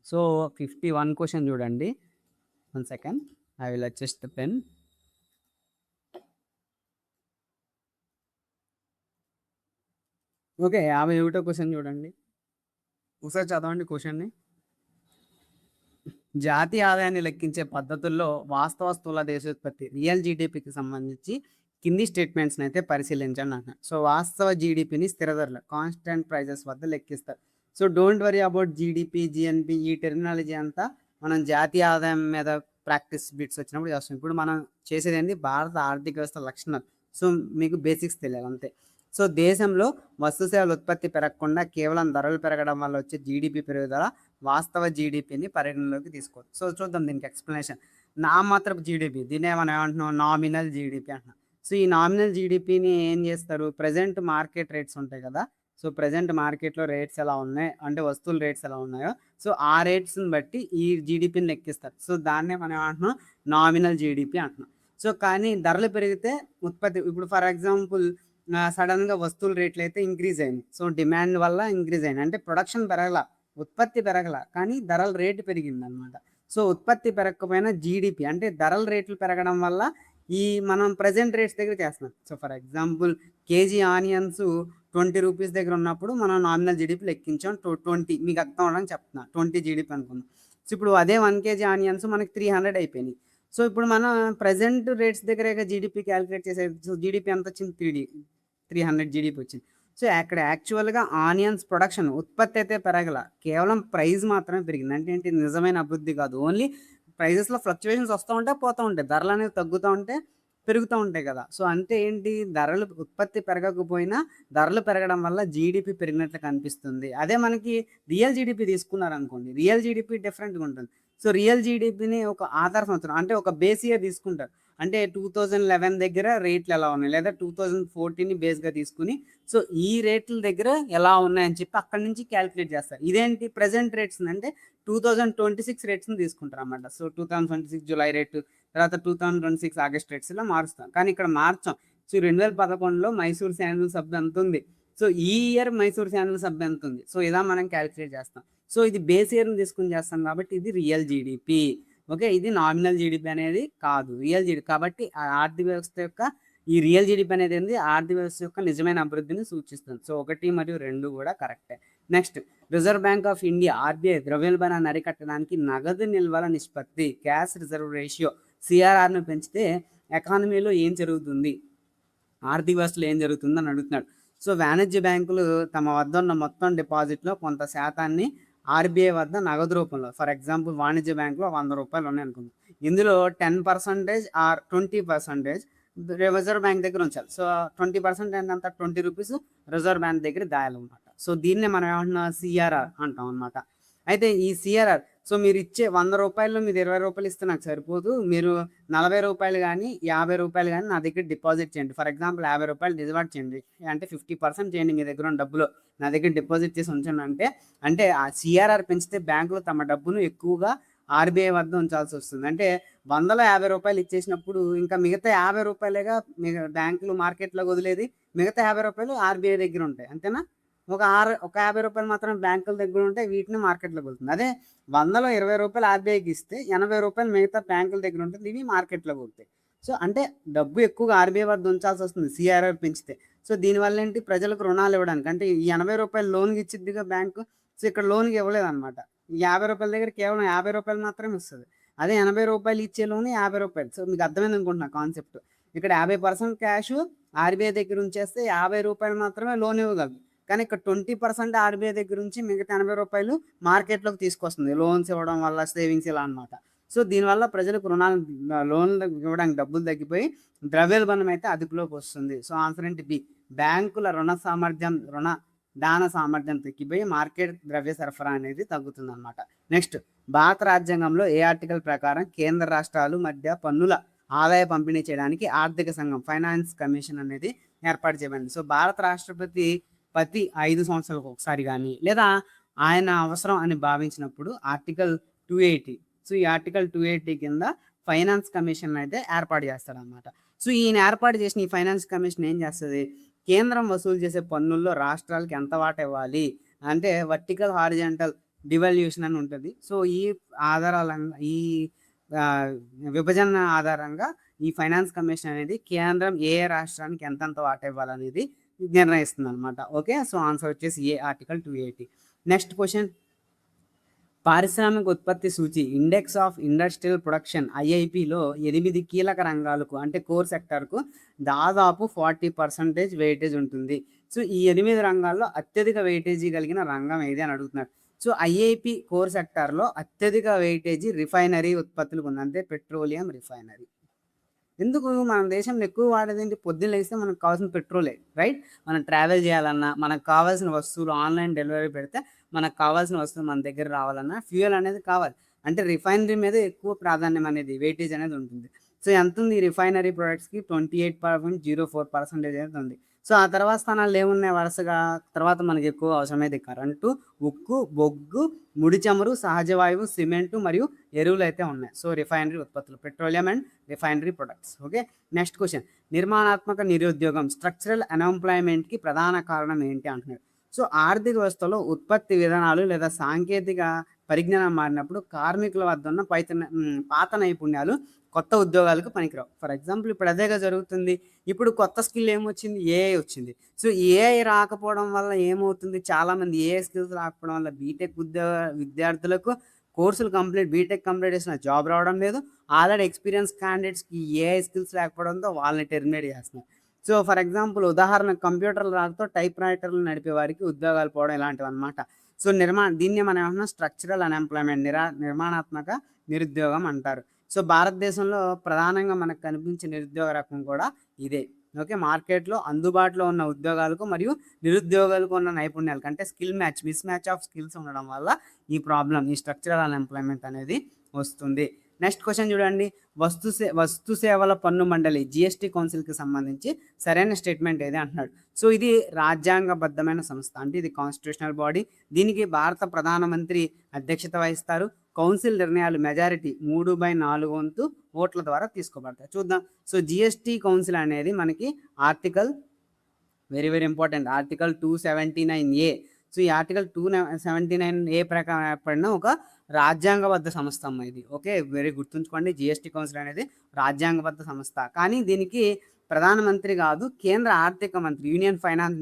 So 51 question చూడండి. 1 second. I will adjust the pen. Okay. 51 question చూడండి. ఒకసారి చదవండి క్వెషన్‌ని. జాతీయ ఆదాయాన్ని లెక్కించే పద్ధతుల్లో వాస్తవ స్థూల దేశోత్పత్తి రియల్ జీడీపీకి సంబంధించి కింది స్టేట్మెంట్స్ని అయితే పరిశీలించండి అంటున్నారు. సో వాస్తవ జీడీపీని స్థిర ధరలు కాన్స్టెంట్ ప్రైజెస్ వద్ద లెక్కిస్తారు. So don't worry about GDP, GNP ఈ టెర్మినాలజీ అంతా మనం జాతీయ ఆదాయం మీద ప్రాక్టీస్ బిట్స్ వచ్చినప్పుడు చేస్తాం. ఇప్పుడు మనం చేసేది ఏంటి, భారత ఆర్థిక వ్యవస్థ లక్షణాలు. సో మీకు బేసిక్స్ తెలియాలి అంతే. సో దేశంలో వస్తు సేవల ఉత్పత్తి పెరగకుండా కేవలం ధరలు పెరగడం వల్ల వచ్చే జీడీపీ పెరుగుదల వాస్తవ జీడీపీని పరిగణలోకి తీసుకోవచ్చు. సో చూద్దాం దీనికి ఎక్స్ప్లెనేషన్. నామమాత్రపు జీడీపీ, దీన్నే మనం ఏమంటున్నాం, నామినల్ జీడీపీ అంటున్నాం. సో ఈ నామినల్ జీడీపీని ఏం చేస్తారు, ప్రజెంట్ మార్కెట్ రేట్స్ ఉంటాయి కదా. సో ప్రజెంట్ మార్కెట్లో రేట్స్ ఎలా ఉన్నాయి అంటే వస్తువుల రేట్స్ ఎలా ఉన్నాయో సో ఆ రేట్స్ని బట్టి ఈ జీడీపీని లెక్కిస్తారు. సో దాన్నే మనం ఏమంటున్నాం, నామినల్ జీడీపీ అంటున్నాం. సో కానీ ధరలు పెరిగితే ఉత్పత్తి, ఇప్పుడు ఫర్ ఎగ్జాంపుల్ సడన్గా వస్తువుల రేట్లు అయితే ఇంక్రీజ్ అయింది. సో డిమాండ్ వల్ల ఇంక్రీజ్ అయింది అంటే ప్రొడక్షన్ పెరగల, ఉత్పత్తి పెరగల, కానీ ధరల రేటు పెరిగిందనమాట. సో ఉత్పత్తి పెరగకపోయినా జీడీపీ అంటే ధరల రేట్లు పెరగడం వల్ల ఈ మనం ప్రజెంట్ రేట్స్ దగ్గర చేస్తున్నాం. So for example KG onions 20 rupees దగ్గర ఉన్నప్పుడు మనం నామినల్ జీడీపీ లెక్కించాం 20, మీకు అర్థం అవడానికి చెప్తున్నా, 20 జీడీపీ అనుకుందాం. సో ఇప్పుడు అదే 1 కేజీ ఆనియన్స్ మనకి 300 అయిపోయినాయి. సో ఇప్పుడు మనం ప్రజెంట్ రేట్స్ దగ్గర జీడీపీ క్యాలిక్యులేట్ చేసేది. సో జీడీపీ ఎంత వచ్చింది, 300 జీడీపీ వచ్చింది. సో అక్కడ యాక్చువల్గా ఆనియన్స్ ప్రొడక్షన్ ఉత్పత్తి అయితే పెరగల, కేవలం ప్రైస్ మాత్రమే పెరిగింది. అంటే ఏంటి, నిజమైన అభివృద్ధి కాదు. ఓన్లీ ప్రైజెస్లో ఫ్లక్చువేషన్స్ వస్తూ ఉంటాయి, పోతూ ఉంటాయి, ధరలు అనేవి తగ్గుతూ ఉంటాయి, పెరుగుతూ ఉంటాయి కదా. సో అంటే ఏంటి, ధరలు ఉత్పత్తి పెరగకపోయినా ధరలు పెరగడం వల్ల జీడీపీ పెరిగినట్లు కనిపిస్తుంది. అదే మనకి రియల్ జీడీపీ తీసుకున్నారనుకోండి, రియల్ జీడీపీ డిఫరెంట్గా ఉంటుంది. సో రియల్ జీడీపీని ఒక ఆధార సంవత్సరం అంటే ఒక బేస్ ఇయర్ తీసుకుంటారు. అంటే 2011 దగ్గర రేట్లు ఎలా ఉన్నాయి, లేదా 2014ని బేస్గా తీసుకుని సో ఈ రేట్ల దగ్గర ఎలా ఉన్నాయని చెప్పి అక్కడి నుంచి క్యాలిక్యులేట్ చేస్తారు. ఇదేంటి, ప్రజెంట్ రేట్స్ అంటే 2026 రేట్స్ని తీసుకుంటారు అన్నమాట. సో 2026 జూలై రేటు, తర్వాత 2026 ఆగస్ట్ రేట్స్ ఇలా మారుస్తాం. కానీ ఇక్కడ మార్చాం. సో 2011లో మైసూర్ శాండిల్ సబ్బు ఎంత ఉంది, సో ఈ ఇయర్ మైసూర్ శాండిల్ సబ్బు ఎంత ఉంది, సో ఇలా మనం క్యాలిక్యులేట్ చేస్తాం. సో ఇది బేస్ ఇయర్ని తీసుకుని చేస్తాం కాబట్టి ఇది రియల్ జీడీపీ. ఓకే, ఇది నామినల్ జీడీపీ అనేది కాదు, రియల్ జీడీపీ. కాబట్టి ఆ ఆర్థిక వ్యవస్థ యొక్క ఈ రియల్ జీడీపీ అనేది ఏంది, ఆర్థిక వ్యవస్థ యొక్క నిజమైన అభివృద్ధిని సూచిస్తుంది. సో 1 మరియు 2 కూడా కరెక్టే. Next, reserve Bank of India RBI ద్రవ్యోల్బణాన్ని అరికట్టడానికి నగదు నిల్వల నిష్పత్తి క్యాష్ రిజర్వ్ రేషియో సిఆర్ఆర్ను పెంచితే ఎకానమీలో ఏం జరుగుతుంది, ఆర్థిక వ్యవస్థలో ఏం జరుగుతుంది అని అడుగుతున్నాడు. సో వాణిజ్య బ్యాంకులు తమ వద్ద ఉన్న మొత్తం డిపాజిట్లో కొంత శాతాన్ని ఆర్బీఐ వద్ద నగదు రూపంలో, ఫర్ ఎగ్జాంపుల్ వాణిజ్య బ్యాంకులో 100 రూపాయలు ఉన్నాయి అనుకుందాం, ఇందులో 10% ఆర్ 20% రిజర్వ్ బ్యాంక్ దగ్గర ఉంచాలి. సో 20% ఏంటంత 20 రూపీస్ రిజర్వ్ బ్యాంక్ దగ్గర దాయాలన్నమాట. సో దీన్నే మనం ఏమంటున్నాం, సిఆర్ఆర్ అంటాం అనమాట. అయితే ఈ సిఆర్ఆర్, సో మీరు ఇచ్చే 100 రూపాయలు మీరు 20 రూపాయలు ఇస్తే నాకు సరిపోదు, మీరు 40 రూపాయలు కానీ 50 రూపాయలు కానీ నా దగ్గర డిపాజిట్ చేయండి. ఫర్ ఎగ్జాంపుల్ 50 రూపాయలు డిపాజిట్ చేయండి, అంటే 50% చేయండి మీ దగ్గర ఉన్న డబ్బులు నా దగ్గర డిపాజిట్ చేసి ఉంచండి అంటే ఆ సిఆర్ఆర్ పెంచితే బ్యాంకులు తమ డబ్బును ఎక్కువగా ఆర్బీఐ వద్ద ఉంచాల్సి వస్తుంది. అంటే 100లో 50 రూపాయలు ఇచ్చేసినప్పుడు ఇంకా మిగతా 50 రూపాయలేగా బ్యాంకులు మార్కెట్లో వదిలేది, మిగతా 50 రూపాయలు ఆర్బీఐ దగ్గర ఉంటాయి, అంతేనా. ఒక 50 రూపాయలు మాత్రం బ్యాంకుల దగ్గర ఉంటాయి, వీటిని మార్కెట్లోకి వెళ్తుంది. అదే 100లో 20 రూపాయలు ఆర్బీఐకి ఇస్తే 80 రూపాయలు మిగతా బ్యాంకుల దగ్గర ఉంటుంది, ఇవి మార్కెట్లోకి వెళ్తాయి. సో అంటే డబ్బు ఎక్కువగా ఆర్బీఐ వద్ద ఉంచాల్సి వస్తుంది సిఆర్ఆర్ పెంచితే. సో దీనివల్ల ఏంటి, ప్రజలకు రుణాలు ఇవ్వడానికి, అంటే ఈ 80 రూపాయలు లోన్కి ఇచ్చిద్దిగా బ్యాంకు, సో ఇక్కడ లోన్కి ఇవ్వలేదు అనమాట. ఈ 50 రూపాయల దగ్గర కేవలం 50 రూపాయలు మాత్రమే ఇస్తుంది. అదే 80 రూపాయలు ఇచ్చే లోన్ 50 రూపాయలు. సో మీకు అర్థమైంది అనుకుంటున్నా కాన్సెప్ట్. ఇక్కడ 50% క్యాష్ ఆర్బీఐ దగ్గర ఉంచేస్తే 50 రూపాయలు మాత్రమే లోన్ ఇవ్వగలదు. కానీ ఇక్కడ 20% ఆర్బీఐ దగ్గర నుంచి మిగతా 80 రూపాయలు మార్కెట్లోకి తీసుకొస్తుంది లోన్స్ ఇవ్వడం వల్ల, సేవింగ్స్ ఇలా అనమాట. సో దీనివల్ల ప్రజలకు లోన్లు ఇవ్వడానికి డబ్బులు తగ్గిపోయి ద్రవ్యోల్బణం అయితే అదుపులోకి వస్తుంది. సో ఆన్సర్ ఏంటి, బి. బ్యాంకుల రుణ దాన సామర్థ్యం తగ్గిపోయి మార్కెట్ ద్రవ్య సరఫరా అనేది తగ్గుతుంది అనమాట. నెక్స్ట్, భారత రాజ్యాంగంలో ఏ ఆర్టికల్ ప్రకారం కేంద్ర రాష్ట్రాలు మధ్య పన్నుల ఆదాయ పంపిణీ చేయడానికి ఆర్థిక సంఘం ఫైనాన్స్ కమిషన్ అనేది ఏర్పాటు చేయబడింది. సో భారత రాష్ట్రపతి ప్రతి 5 సంవత్సరాలకు ఒకసారి కానీ లేదా ఆయన అవసరం అని భావించినప్పుడు ఆర్టికల్ 280, సో ఈ ఆర్టికల్ 280 కింద ఫైనాన్స్ కమిషన్ అయితే ఏర్పాటు చేస్తాడనమాట. సో ఈయన ఏర్పాటు చేసిన ఈ ఫైనాన్స్ కమిషన్ ఏం చేస్తుంది, కేంద్రం వసూలు చేసే పన్నుల్లో రాష్ట్రాలకి ఎంత వాటా ఇవ్వాలి అంటే వర్టికల్ హారిజాంటల్ డివాల్యూషన్ అని ఉంటుంది. సో, ఈ ఆధారాలంగా ఈ విభజన ఆధారంగా ఈ ఫైనాన్స్ కమిషన్ అనేది కేంద్రం ఏ రాష్ట్రానికి ఎంతెంత వాటా ఇవ్వాలనేది నిర్ణయిస్తుందనమాట. ఓకే. సో, ఆన్సర్ వచ్చేసి ఏ ఆర్టికల్ 280. నెక్స్ట్ క్వశ్చన్, పారిశ్రామిక ఉత్పత్తి సూచి ఇండెక్స్ ఆఫ్ ఇండస్ట్రియల్ ప్రొడక్షన్ ఐఐపిలో 8 కీలక రంగాలకు అంటే కోర్ సెక్టర్కు దాదాపు 40% వెయిటేజ్ ఉంటుంది. సో, ఈ 8 రంగాల్లో అత్యధిక వెయిటేజీ కలిగిన రంగం ఏది అని అడుగుతున్నారు. సో, ఐఐపి కోర్ సెక్టార్‌లో అత్యధిక వెయిటేజీ రిఫైనరీ ఉత్పత్తులకు ఉంది. అంటే పెట్రోలియం రిఫైనరీ. ఎందుకు మన దేశంలో ఎక్కువ వాడేదేంటి? పొద్దున్న లేస్తే మనకు కావాల్సిన పెట్రోలే, రైట్? మనం ట్రావెల్ చేయాలన్నా, మనకు కావాల్సిన వస్తువులు ఆన్‌లైన్ డెలివరీ పెడితే మనకు కావాల్సిన వస్తువులు మన దగ్గర రావాలన్నా ఫ్యూయల్ అనేది కావాలి. అంటే రిఫైనరీ మీద ఎక్కువ ప్రాధాన్యం అనేది వెయిటేజ్ అనేది ఉంటుంది. సో, ఎంతుంది ఈ రిఫైనరీ ప్రొడక్ట్స్‌కి 28.04% అనేది ఉంది. సో, ఆ తర్వాత స్థానాల్లో ఏమున్నాయి వరుసగా? తర్వాత మనకి ఎక్కువ అవసరమైతే కరెంటు, ఉక్కు, బొగ్గు, ముడి చమురు, సహజ వాయువు, సిమెంటు మరియు ఎరువులైతే ఉన్నాయి. సో, రిఫైనరీ ఉత్పత్తులు, petroleum and refinery products. Okay. Next question, నిర్మాణాత్మక నిరుద్యోగం స్ట్రక్చరల్ అన్‌ఎంప్లాయ్‌మెంట్‌కి ప్రధాన కారణం ఏంటి అంటున్నారు. సో, ఆర్థిక వ్యవస్థలో ఉత్పత్తి విధానాలు లేదా సాంకేతిక పరిజ్ఞానం మారినప్పుడు కార్మికుల వద్ద ఉన్న పాత నైపుణ్యాలు కొత్త ఉద్యోగాలకు పనికిరావు. ఫర్ ఎగ్జాంపుల్ ఇప్పుడు అదేగా జరుగుతుంది. ఇప్పుడు కొత్త స్కిల్ ఏమొచ్చింది? ఏఐ వచ్చింది. సో, ఏఐ రాకపోవడం వల్ల ఏమవుతుంది? చాలామంది ఏఐ స్కిల్స్ రాకపోవడం వల్ల బీటెక్ విద్యార్థులకు కోర్సులు బీటెక్ కంప్లీట్ చేసిన జాబ్ రావడం లేదు. ఆల్రెడీ ఎక్స్పీరియన్స్ క్యాండిడేట్స్‌కి ఏఐ స్కిల్స్ లేకపోవడంతో వాళ్ళని టెర్మినేట్ చేస్తున్నారు. సో, ఫర్ ఎగ్జాంపుల్ ఉదాహరణకు కంప్యూటర్లు రాకతో టైప్ రైటర్లు నడిపే వారికి ఉద్యోగాలు పోవడం ఇలాంటివన్నమాట. సో, దీన్నే మనం ఏమంటున్నాం స్ట్రక్చరల్ అన్‌ఎంప్లాయ్‌మెంట్, నిర్మాణాత్మక నిరుద్యోగం అంటారు. సో, భారతదేశంలో ప్రధానంగా మనకు కనిపించే నిరుద్యోగ రకం కూడా ఇదే. ఓకే. మార్కెట్‌లో అందుబాటులో ఉన్న ఉద్యోగాలకు మరియు నిరుద్యోగులకు ఉన్న నైపుణ్యాలకు అంటే మిస్ మ్యాచ్ ఆఫ్ స్కిల్స్ ఉండడం వల్ల ఈ స్ట్రక్చరల్ అన్‌ఎంప్లాయ్‌మెంట్ అనేది వస్తుంది. నెక్స్ట్ క్వశ్చన్ చూడండి, వస్తు సేవల పన్ను మండలి జీఎస్టీ కౌన్సిల్‌కి సంబంధించి సరైన స్టేట్మెంట్ ఏది అంటున్నాడు. సో, ఇది రాజ్యాంగబద్ధమైన సంస్థ. అంటే ఇది కాన్స్టిట్యూషనల్ బాడీ. దీనికి భారత ప్రధానమంత్రి అధ్యక్షత వహిస్తారు. కౌన్సిల్ నిర్ణయాలు మెజారిటీ 3/4 వంతు ఓట్ల ద్వారా తీసుకోబడతాయి. చూద్దాం. సో, జీఎస్టీ కౌన్సిల్ అనేది మనకి article very very important article 279A. So, ఈ ఆర్టికల్ 279A ప్రకారం ఏర్పడిన ఒక రాజ్యాంగబద్ధ సంస్థ అమ్మ ఇది. ఓకే. వెరీ గుర్తుంచుకోండి. జీఎస్టీ కౌన్సిల్ అనేది రాజ్యాంగబద్ధ సంస్థ. కానీ దీనికి ప్రధానమంత్రి కాదు, కేంద్ర ఆర్థిక మంత్రి యూనియన్ ఫైనాన్స్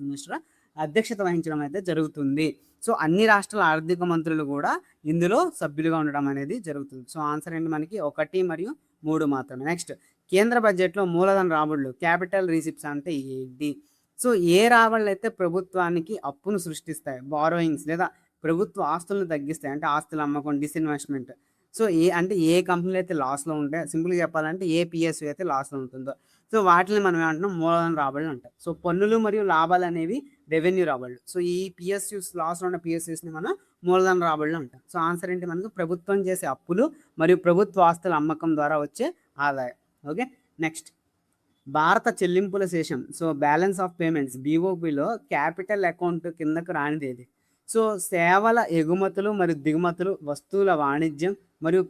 మినిస్టర్ అధ్యక్షత వహించడం అయితే జరుగుతుంది. సో, అన్ని రాష్ట్రాల ఆర్థిక మంత్రులు కూడా ఇందులో సభ్యులుగా ఉండడం అనేది జరుగుతుంది. సో, ఆన్సర్ ఏంటి మనకి 1 మరియు 3 మాత్రమే. నెక్స్ట్, కేంద్ర బడ్జెట్‌లో మూలధన రాబడులు క్యాపిటల్ రిసిప్ట్స్ అంటే ఏంటి? సో, ఏ రాబడులైతే ప్రభుత్వానికి అప్పును సృష్టిస్తాయి, బారోయింగ్స్ లేదా ప్రభుత్వ ఆస్తులను తగ్గిస్తాయి, అంటే ఆస్తుల అమ్మకం, డిస్ఇన్వెస్ట్‌మెంట్. సో, ఏ కంపెనీలు అయితే లాస్‌లో ఉంటాయో, సింపుల్‌గా చెప్పాలంటే ఏ పిఎస్యు అయితే లాస్‌లో ఉంటుందో, సో, వాటిని మనం ఏమంటున్నాం మూలధన రాబడులు అంటాం. సో, పన్నులు మరియు లాభాలు అనేవి రెవెన్యూ రాబడులు. సో, ఈ పిఎస్యుస్ లాస్‌లో ఉన్న పిఎస్యుస్‌ని మనం మూలధన రాబడులు అంటాం. సో, ఆన్సర్ ఏంటి మనకు ప్రభుత్వం చేసే అప్పులు మరియు ప్రభుత్వ ఆస్తుల అమ్మకం ద్వారా వచ్చే ఆదాయం. ఓకే. నెక్స్ట్, భారత చెల్లింపుల శేషం సో బ్యాలెన్స్ ఆఫ్ పేమెంట్స్ బీఓపిలో క్యాపిటల్ అకౌంట్ కిందకు రానిదేది? సో, సేవల ఎగుమతులు మరియు దిగుమతులు, వస్తువుల వాణిజ్యం మరియు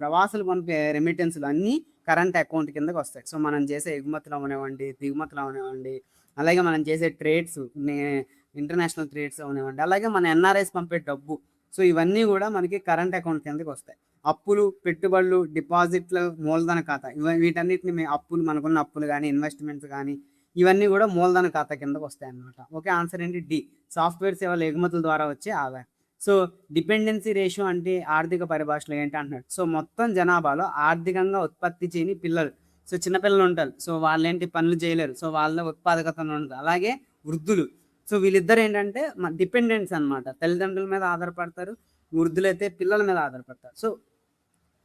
ప్రవాసులు పంపే రెమిటెన్స్‌లు అన్నీ కరెంట్ అకౌంట్ కిందకి వస్తాయి. సో, మనం చేసే ఎగుమతులు అవనివ్వండి, దిగుమతులు అవనివ్వండి, అలాగే మనం చేసే ట్రేడ్స్, ఇంటర్నేషనల్ ట్రేడ్స్ అవనివ్వండి, అలాగే మన ఎన్ఆర్ఐస్ పంపే డబ్బు. సో, ఇవన్నీ కూడా మనకి కరెంట్ అకౌంట్ కిందకి వస్తాయి. అప్పులు, పెట్టుబడులు, డిపాజిట్లు, మూలధన ఖాతా వీటన్నిటిని అప్పులు, మనకున్న అప్పులు కానీ, ఇన్వెస్ట్మెంట్స్ కానీ, ఇవన్నీ కూడా మూలధన ఖాతా కిందకు వస్తాయన్నమాట. ఓకే. ఆన్సర్ ఏంటి డి. సాఫ్ట్వేర్ సేవల ఎగుమతుల ద్వారా వచ్చే ఆదాయం. సో, డిపెండెన్సీ రేషియో అంటే ఆర్థిక పరిభాషలో ఏంటి అంటున్నాడు. సో, మొత్తం జనాభాలో ఆర్థికంగా ఉత్పత్తి చేయని పిల్లలు, సో చిన్నపిల్లలు ఉంటారు. సో, వాళ్ళేంటి పనులు చేయలేరు. సో, వాళ్ళ ఉత్పాదకత ఉండదు. అలాగే వృద్ధులు. సో, వీళ్ళిద్దరు ఏంటంటే డిపెండెన్స్ అనమాట. తల్లిదండ్రుల మీద ఆధారపడతారు. వృద్ధులైతే పిల్లల మీద ఆధారపడతారు. సో,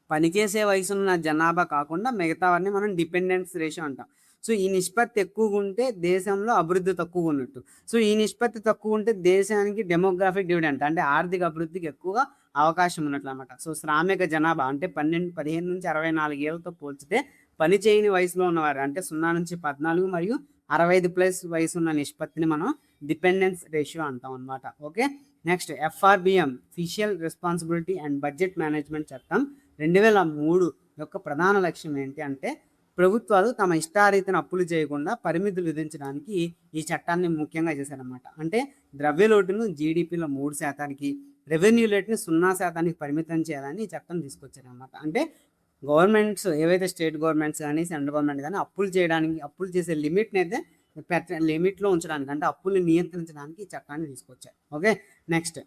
పనిచేసే వయసున్న జనాభా కాకుండా మిగతావన్నీ మనం డిపెండెన్స్ రేషియో అంటాం. సో, ఈ నిష్పత్తి ఎక్కువగా ఉంటే దేశంలో అభివృద్ధి తక్కువగా ఉన్నట్టు. సో, ఈ నిష్పత్తి తక్కువ ఉంటే దేశానికి డెమోగ్రాఫిక్ డివిడెంట్ అంటే ఆర్థిక అభివృద్ధికి ఎక్కువగా అవకాశం ఉన్నట్లు అనమాట. సో, శ్రామిక జనాభా అంటే 15-64 ఏళ్ళతో పోల్చితే పని చేయని వయసులో ఉన్నవారు అంటే 0-14 మరియు 65+ వయసు ఉన్న నిష్పత్తిని మనం డిపెండెన్స్ రేషియో అంటాం అనమాట. Okay. Next, FRBM facial responsibility and budget management చట్టం 2003 యొక్క ప్రధాన లక్ష్యం ఏంటి అంటే ప్రభుత్వాలు తమ ఇష్టారీతిన అప్పులు చేయకుండా పరిమితులు విధించడానికి ఈ చట్టాన్ని ముఖ్యంగా చేశారనమాట. అంటే ద్రవ్యలోటును జీడీపీలో 3% రెవెన్యూ రేట్‌ని 0% పరిమితం చేయాలని ఈ చట్టం తీసుకొచ్చారనమాట. అంటే గవర్నమెంట్స్ ఏవైతే స్టేట్ గవర్నమెంట్స్ గానీ, సెంట్రల్ గవర్నమెంట్ గానీ అప్పులు చేసే లిమిట్‌నయితే లిమిట్‌లో ఉంచడానికి అంటే అప్పుల్ని నియంత్రించడానికి ఈ చట్టాన్ని తీసుకొచ్చారు. ఓకే. నెక్స్ట్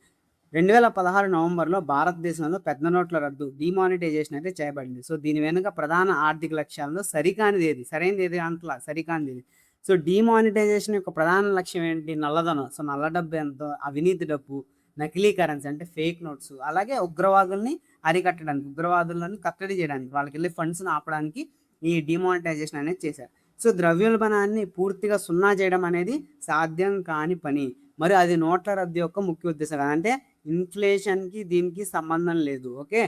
2016 నవంబర్‌లో భారతదేశంలో పెద్ద నోట్ల రద్దు డీమానిటైజేషన్ అయితే చేయబడింది. సో, దీని వెనుక ప్రధాన ఆర్థిక లక్ష్యాల్లో సరైనదేది అంటలా సరికానిదేది. సో, డీమానిటైజేషన్ యొక్క ప్రధాన లక్ష్యం ఏంటి? నల్లధనం. సో, నల్ల డబ్బు ఎంతో, అవినీతి డబ్బు, నకిలీ కరెన్సీ అంటే ఫేక్ నోట్స్, అలాగే ఉగ్రవాదుల్ని అరికట్టడానికి, ఉగ్రవాదులను కట్టడి చేయడానికి, వాళ్ళకెళ్ళే ఫండ్స్‌ని ఆపడానికి ఈ డీమానిటైజేషన్ అనేది చేశారు. సో, ద్రవ్యోల్బణాన్ని పూర్తిగా సున్నా చేయడం అనేది సాధ్యం కాని పని. మరి అది నోట్ల రద్దు యొక్క ముఖ్య ఉద్దేశం కాదు. అంటే ఇన్ఫ్లేషన్‌కి దీనికి సంబంధం లేదు. ఓకే.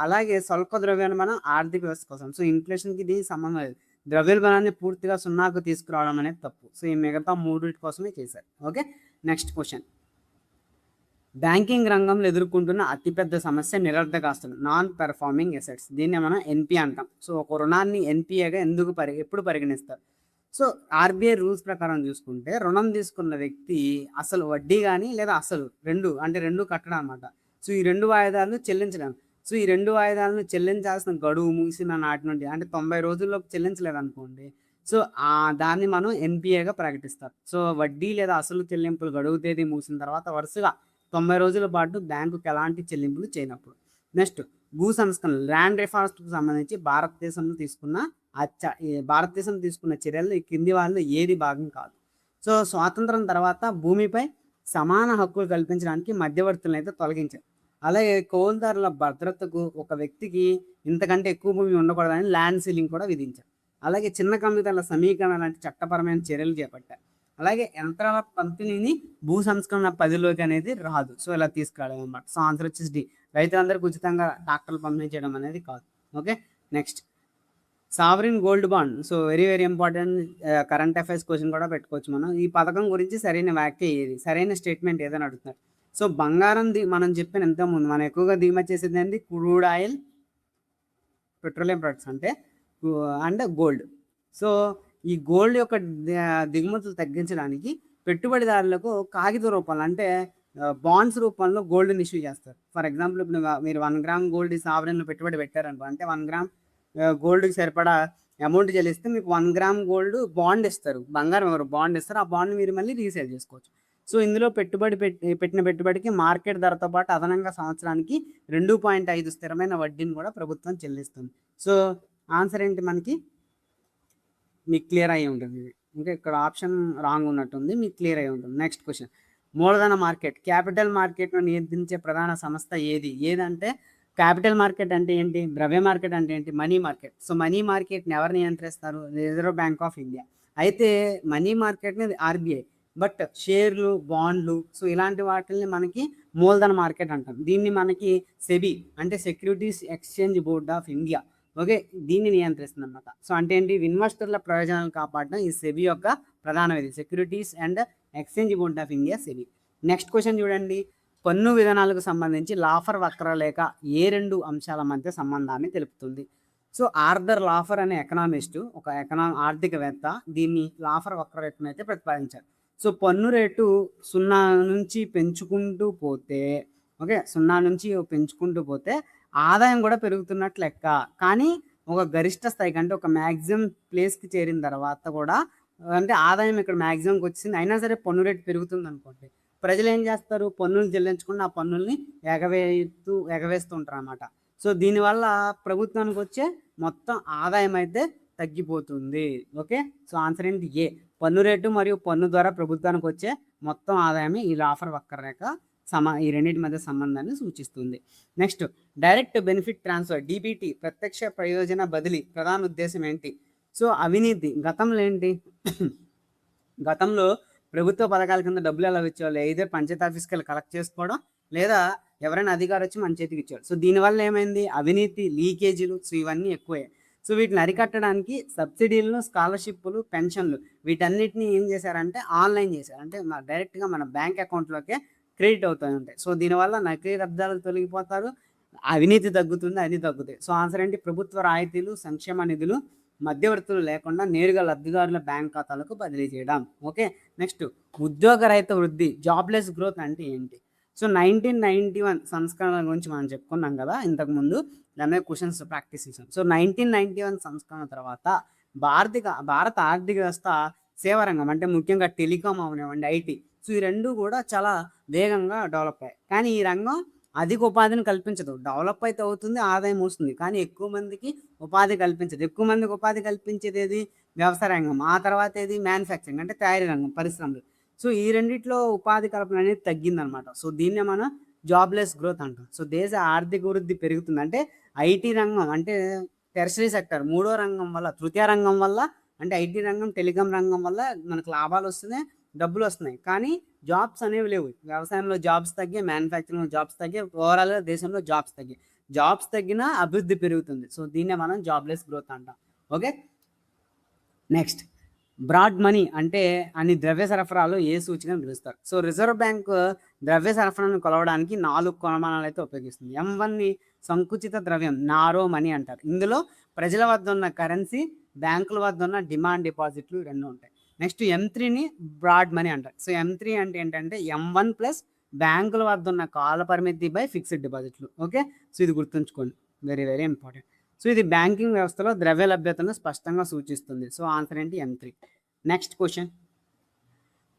అలాగే స్వల్ప ద్రవ్యోల్బణం ఆర్థిక వ్యవస్థ కోసం. సో, ఇన్ఫ్లేషన్‌కి దీనికి సంబంధం లేదు. ద్రవ్యోల్బణాన్ని పూర్తిగా సున్నాకు తీసుకురావడం అనేది తప్పు. సో, ఈ మిగతా మూడిటి కోసమే చేశారు. ఓకే. Next question. బ్యాంకింగ్ రంగంలో ఎదుర్కొంటున్న అతిపెద్ద సమస్య నిరర్ధకాస్తులు, నాన్ పెర్ఫార్మింగ్ అసెట్స్. దీన్నే మనం ఎన్‌పీ అంటాం. సో, ఒక రుణాన్ని ఎన్‌పీఏగా ఎప్పుడు పరిగణిస్తారు? సో, ఆర్‌బీఐ రూల్స్ ప్రకారం చూసుకుంటే రుణం తీసుకున్న వ్యక్తి అసలు వడ్డీ గానీ లేదా అసలు 2 కట్టడం అనమాట. సో, ఈ 2 వాయిదాలను చెల్లించడం. సో, ఈ 2 వాయిదాలను చెల్లించాల్సిన గడువు ముగిసిన నాటి నుండి అంటే 90 రోజుల్లోపు చెల్లించలేదనుకోండి. సో, దాన్ని మనం ఎన్‌పీఏగా ప్రకటిస్తారు. సో, వడ్డీ లేదా అసలు చెల్లింపులు గడువు తేదీ ముగిసిన తర్వాత వరుసగా 90 రోజుల పాటు బ్యాంకుకి ఎలాంటి చెల్లింపులు చేయనప్పుడు. నెక్స్ట్ భూ సంస్కరణలు, ల్యాండ్ రిఫార్మ్స్‌కి సంబంధించి భారతదేశం తీసుకున్న చర్యల్లో ఈ కింది వాటిలో ఏది భాగం కాదు. సో, స్వాతంత్రం తర్వాత భూమిపై సమాన హక్కులు కల్పించడానికి మధ్యవర్తులను అయితే తొలగించారు. అలాగే కౌలుదారుల భద్రతకు ఒక వ్యక్తికి ఇంతకంటే ఎక్కువ భూమి ఉండకూడదని ల్యాండ్ సీలింగ్ కూడా విధించారు. అలాగే చిన్న కమ్యూనిటీల సమీకరణ లాంటి చట్టపరమైన చర్యలు చేపట్టారు. అలాగే యంత్రాల పంపిణీని భూ సంస్కరణ పరిధిలోకి అనేది రాదు. సో, ఇలా తీసుకురావడం అనమాట. సో, ఆన్సర్ వచ్చేసి డి. రైతులందరికీ ఉచితంగా ట్రాక్టర్లు పంపిణీ చేయడం అనేది కాదు. Okay. Next sovereign gold bond. So, very very important current affairs question కూడా పెట్టుకోవచ్చు మనం. ఈ పథకం గురించి సరైన వ్యాఖ్య ఏది? సరైన స్టేట్మెంట్ ఏదని అడుగుతున్నారు. సో, బంగారం మనం చెప్పిన ఇంతకుముందు మనం ఎక్కువగా దిగుమతి చేసేది ఏంటి? క్రూడ్ ఆయిల్, పెట్రోలియం ప్రొడక్ట్స్ అంటే అండ్ గోల్డ్. సో, ఈ గోల్డ్ యొక్క దిగుమతులు తగ్గించడానికి పెట్టుబడిదారులకు కాగిత రూపంలో అంటే బాండ్స్ రూపంలో గోల్డ్‌ని ఇష్యూ చేస్తారు. ఫర్ ఎగ్జాంపుల్ ఇప్పుడు మీరు 1 గ్రామ్ గోల్డ్ సావరిన్‌లో పెట్టుబడి పెట్టారనుకో, అంటే 1 గ్రామ్ గోల్డ్‌కి సరిపడా అమౌంట్ చెల్లిస్తే మీకు 1 గ్రామ్ గోల్డ్ బాండ్ ఇస్తారు. బంగారం ఎవరు బాండ్ ఇస్తారు. ఆ బాండ్ మీరు మళ్ళీ రీసేల్ చేసుకోవచ్చు. సో, ఇందులో పెట్టిన పెట్టుబడికి మార్కెట్ ధరతో పాటు అదనంగా సంవత్సరానికి 2.5 స్థిరమైన వడ్డీని కూడా ప్రభుత్వం చెల్లిస్తుంది. సో, ఆన్సర్ ఏంటి మనకి? మీకు క్లియర్ అయ్యి ఉంటుంది ఇది. ఇంకా ఇక్కడ ఆప్షన్ రాంగ్ ఉన్నట్టుంది. మీకు క్లియర్ అయ్యి ఉంటుంది. Next question. మూలధన మార్కెట్, క్యాపిటల్ మార్కెట్‌ను నియంత్రించే ప్రధాన సంస్థ ఏది? ఏదంటే క్యాపిటల్ మార్కెట్ అంటే ఏంటి? ద్రవ్య మార్కెట్ అంటే ఏంటి? Money market. సో, మనీ మార్కెట్‌ని ఎవరు నియంత్రిస్తారు? Reserve Bank of India. అయితే మనీ మార్కెట్‌ని ఆర్‌బీఐ. బట్ షేర్లు, బాండ్లు సో, ఇలాంటి వాటిల్ని మనకి మూలధన మార్కెట్ అంటాం. దీన్ని మనకి సెబీ అంటే securities exchange board of India. Okay. దీన్ని నియంత్రిస్తుందన్నమాట. సో, అంటే ఏంటి? ఇన్వెస్టర్ల ప్రయోజనాలను కాపాడడం ఈ సెబీ యొక్క ప్రధాన విధి. Securities and exchange board of India SEBI. Next question చూడండి. పన్ను విధానాలకు సంబంధించి లాఫర్ వక్రరేఖ ఏ 2 అంశాల మధ్య సంబంధాన్ని తెలుపుతుంది? సో, ఆర్థర్ లాఫర్ అనే ఎకనామిస్టు, ఒక ఆర్థికవేత్త దీన్ని లాఫర్ వక్రరేఖను అయితే ప్రతిపాదించారు. సో, పన్ను రేటు 0 నుంచి పెంచుకుంటూ పోతే ఓకే. 0 నుంచి పెంచుకుంటూ పోతే ఆదాయం కూడా పెరుగుతున్నట్లు లెక్క. కానీ ఒక గరిష్ట స్థాయికి అంటే ఒక మాక్సిమం ప్లేస్‌కి చేరిన తర్వాత కూడా అంటే ఆదాయం ఇక్కడ మాక్సిమంకి వచ్చింది. అయినా సరే పన్ను రేటు పెరుగుతుందనుకోండి. ప్రజలేం చేస్తారు? పన్నులు చెల్లించకుండా ఆ పన్నుల్ని ఎగవేస్తూ ఉంటారనమాట. సో, దీనివల్ల ప్రభుత్వానికి వచ్చే మొత్తం ఆదాయం అయితే తగ్గిపోతుంది. ఓకే. సో, ఆన్సర్ ఏంటి? ఏ. పన్ను రేటు మరియు పన్ను ద్వారా ప్రభుత్వానికి వచ్చే మొత్తం ఆదాయమే ఈ లాఫర్ వక్రరేఖ ఈ రెండింటి మధ్య సంబంధాన్ని సూచిస్తుంది. Next direct benefit transfer DBT ప్రత్యక్ష ప్రయోజన బదిలీ ప్రధాన ఉద్దేశం ఏంటి? సో, అవినీతి. గతంలో ఏంటి? గతంలో ప్రభుత్వ పథకాల కింద డబ్బులు ఎలా ఇచ్చేవాళ్ళు? ఎయిదర్ పంచాయతీ ఆఫీస్‌కెళ్ళి కలెక్ట్ చేసుకోవడం, లేదా ఎవరైనా అధికారి వచ్చి మన చేతికి ఇచ్చేవాళ్ళు. సో, దీనివల్ల ఏమైంది? అవినీతి, లీకేజీలు సో, ఇవన్నీ ఎక్కువయ్యాయి. సో, వీటిని అరికట్టడానికి సబ్సిడీలను, స్కాలర్‌షిప్పులు, పెన్షన్లు వీటన్నిటిని ఏం చేశారంటే ఆన్‌లైన్ చేశారు. అంటే డైరెక్ట్‌గా మన బ్యాంక్ అకౌంట్‌లోకే క్రెడిట్ అవుతూ ఉంటాయి. సో, దీనివల్ల నకిలీ లబ్ధాలు తొలగిపోతారు. అవినీతి తగ్గుతుంది. అన్నీ తగ్గుతాయి. సో, ఆన్సర్ ఏంటి? ప్రభుత్వ రాయితీలు, సంక్షేమ నిధులు మధ్యవర్తులు లేకుండా నేరుగా లబ్ధిదారుల బ్యాంక్ ఖాతాలకు బదిలీ చేయడం. ఓకే. నెక్స్ట్ ఉద్యోగ రహిత వృద్ధి, జాబ్‌లెస్ గ్రోత్ అంటే ఏంటి? సో, 1991 సంస్కరణల గురించి మనం చెప్పుకున్నాం గదా! ఇంతకుముందు. దాని మీద క్వెషన్స్ ప్రాక్టీస్ చేసాం. సో, 1991 సంస్కరణ తర్వాత భారత ఆర్థిక వ్యవస్థ సేవా రంగం అంటే ముఖ్యంగా టెలికాం అవనివ్వండి, ఐటీ. సో, ఈ 2 కూడా చాలా వేగంగా డెవలప్ అయ్యాయి. కానీ ఈ రంగం అధిక ఉపాధిని కల్పించదు. డెవలప్ అయితే అవుతుంది, ఆదాయం వస్తుంది. కానీ ఎక్కువ మందికి ఉపాధి కల్పించదు. ఎక్కువ మందికి ఉపాధి కల్పించేదేది? వ్యవసాయ రంగం. ఆ తర్వాత ఏది? మ్యానుఫ్యాక్చరింగ్ అంటే తయారీ రంగం, పరిశ్రమలు. సో, ఈ రెండిట్లో ఉపాధి కల్పన అనేది తగ్గిందనమాట. సో, దీన్నే మనం జాబ్‌లెస్ గ్రోత్ అంటాం. సో, దేశ ఆర్థిక వృద్ధి పెరుగుతుంది. అంటే ఐటీ రంగం అంటే టెర్షరీ సెక్టర్ మూడో రంగం వల్ల, తృతీయ రంగం వల్ల అంటే ఐటీ రంగం, టెలికాం రంగం వల్ల మనకు లాభాలొస్తున్నాయి, డబ్బులొస్తున్నాయి. కానీ జాబ్స్ అనేవి లేవు. వ్యవసాయంలో జాబ్స్ తగ్గాయి, మ్యానుఫ్యాక్చరింగ్‌లో జాబ్స్ తగ్గాయి, ఓవరాల్‌గా దేశంలో జాబ్స్ తగ్గాయి. జాబ్స్ తగ్గినా అభివృద్ధి పెరుగుతుంది. సో, దీన్నే మనం జాబ్‌లెస్ గ్రోత్ అంటాం. ఓకే. నెక్స్ట్ బ్రాడ్ మనీ అంటే అని ద్రవ్య సరఫరాలో ఏ సూచికను పిలుస్తారు? సో, రిజర్వ్ బ్యాంక్ ద్రవ్య సరఫరాను కొలవడానికి 4 కొలమానాలైతే ఉపయోగిస్తుంది. M1ని సంకుచిత ద్రవ్యం, నారో మనీ అంటారు. ఇందులో ప్రజల వద్ద ఉన్న కరెన్సీ, బ్యాంకుల వద్ద ఉన్న డిమాండ్ డిపాజిట్లు 2 ఉంటాయి. నెక్స్ట్ M3ని బ్రాడ్ మనీ అంటారు. సో, M3 అంటే ఏంటంటే M1 ప్లస్ బ్యాంకుల వద్ద ఉన్న కాల పరిమితి బై ఫిక్స్డ్ డిపాజిట్లు. ఓకే. సో, ఇది గుర్తుంచుకోండి. Very very important. సో, ఇది బ్యాంకింగ్ వ్యవస్థలో ద్రవ్య లభ్యతను స్పష్టంగా సూచిస్తుంది. సో, ఆన్సర్ ఏంటి? M3. Next question.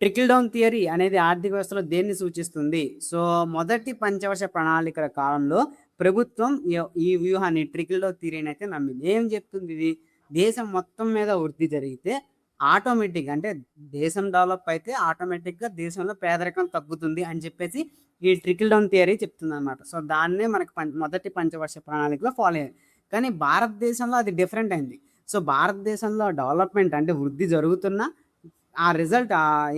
Trickle down theory అనేది ఆర్థిక వ్యవస్థలో దేన్ని సూచిస్తుంది? సో, మొదటి పంచవర్ష ప్రణాళికల కాలంలో ప్రభుత్వం ఈ వ్యూహాన్ని ట్రికిల్ డౌన్ థియరీని అయితే నమ్మింది. ఏం చెప్తుంది ఇది? దేశం మొత్తం మీద వృద్ధి జరిగితే ఆటోమేటిక్‌గా అంటే దేశం డెవలప్ అయితే ఆటోమేటిక్‌గా దేశంలో పేదరికం తగ్గుతుంది అని చెప్పేసి ఈ ట్రికిల్ డౌన్ థియరీ చెప్తుందనమాట. సో, దాన్నే మనకు మొదటి పంచవర్ష ప్రణాళికలో ఫాలో అయ్యారు. కానీ భారతదేశంలో అది డిఫరెంట్ అయింది. సో, భారతదేశంలో డెవలప్‌మెంట్ అంటే వృద్ధి జరుగుతున్నా ఆ రిజల్ట్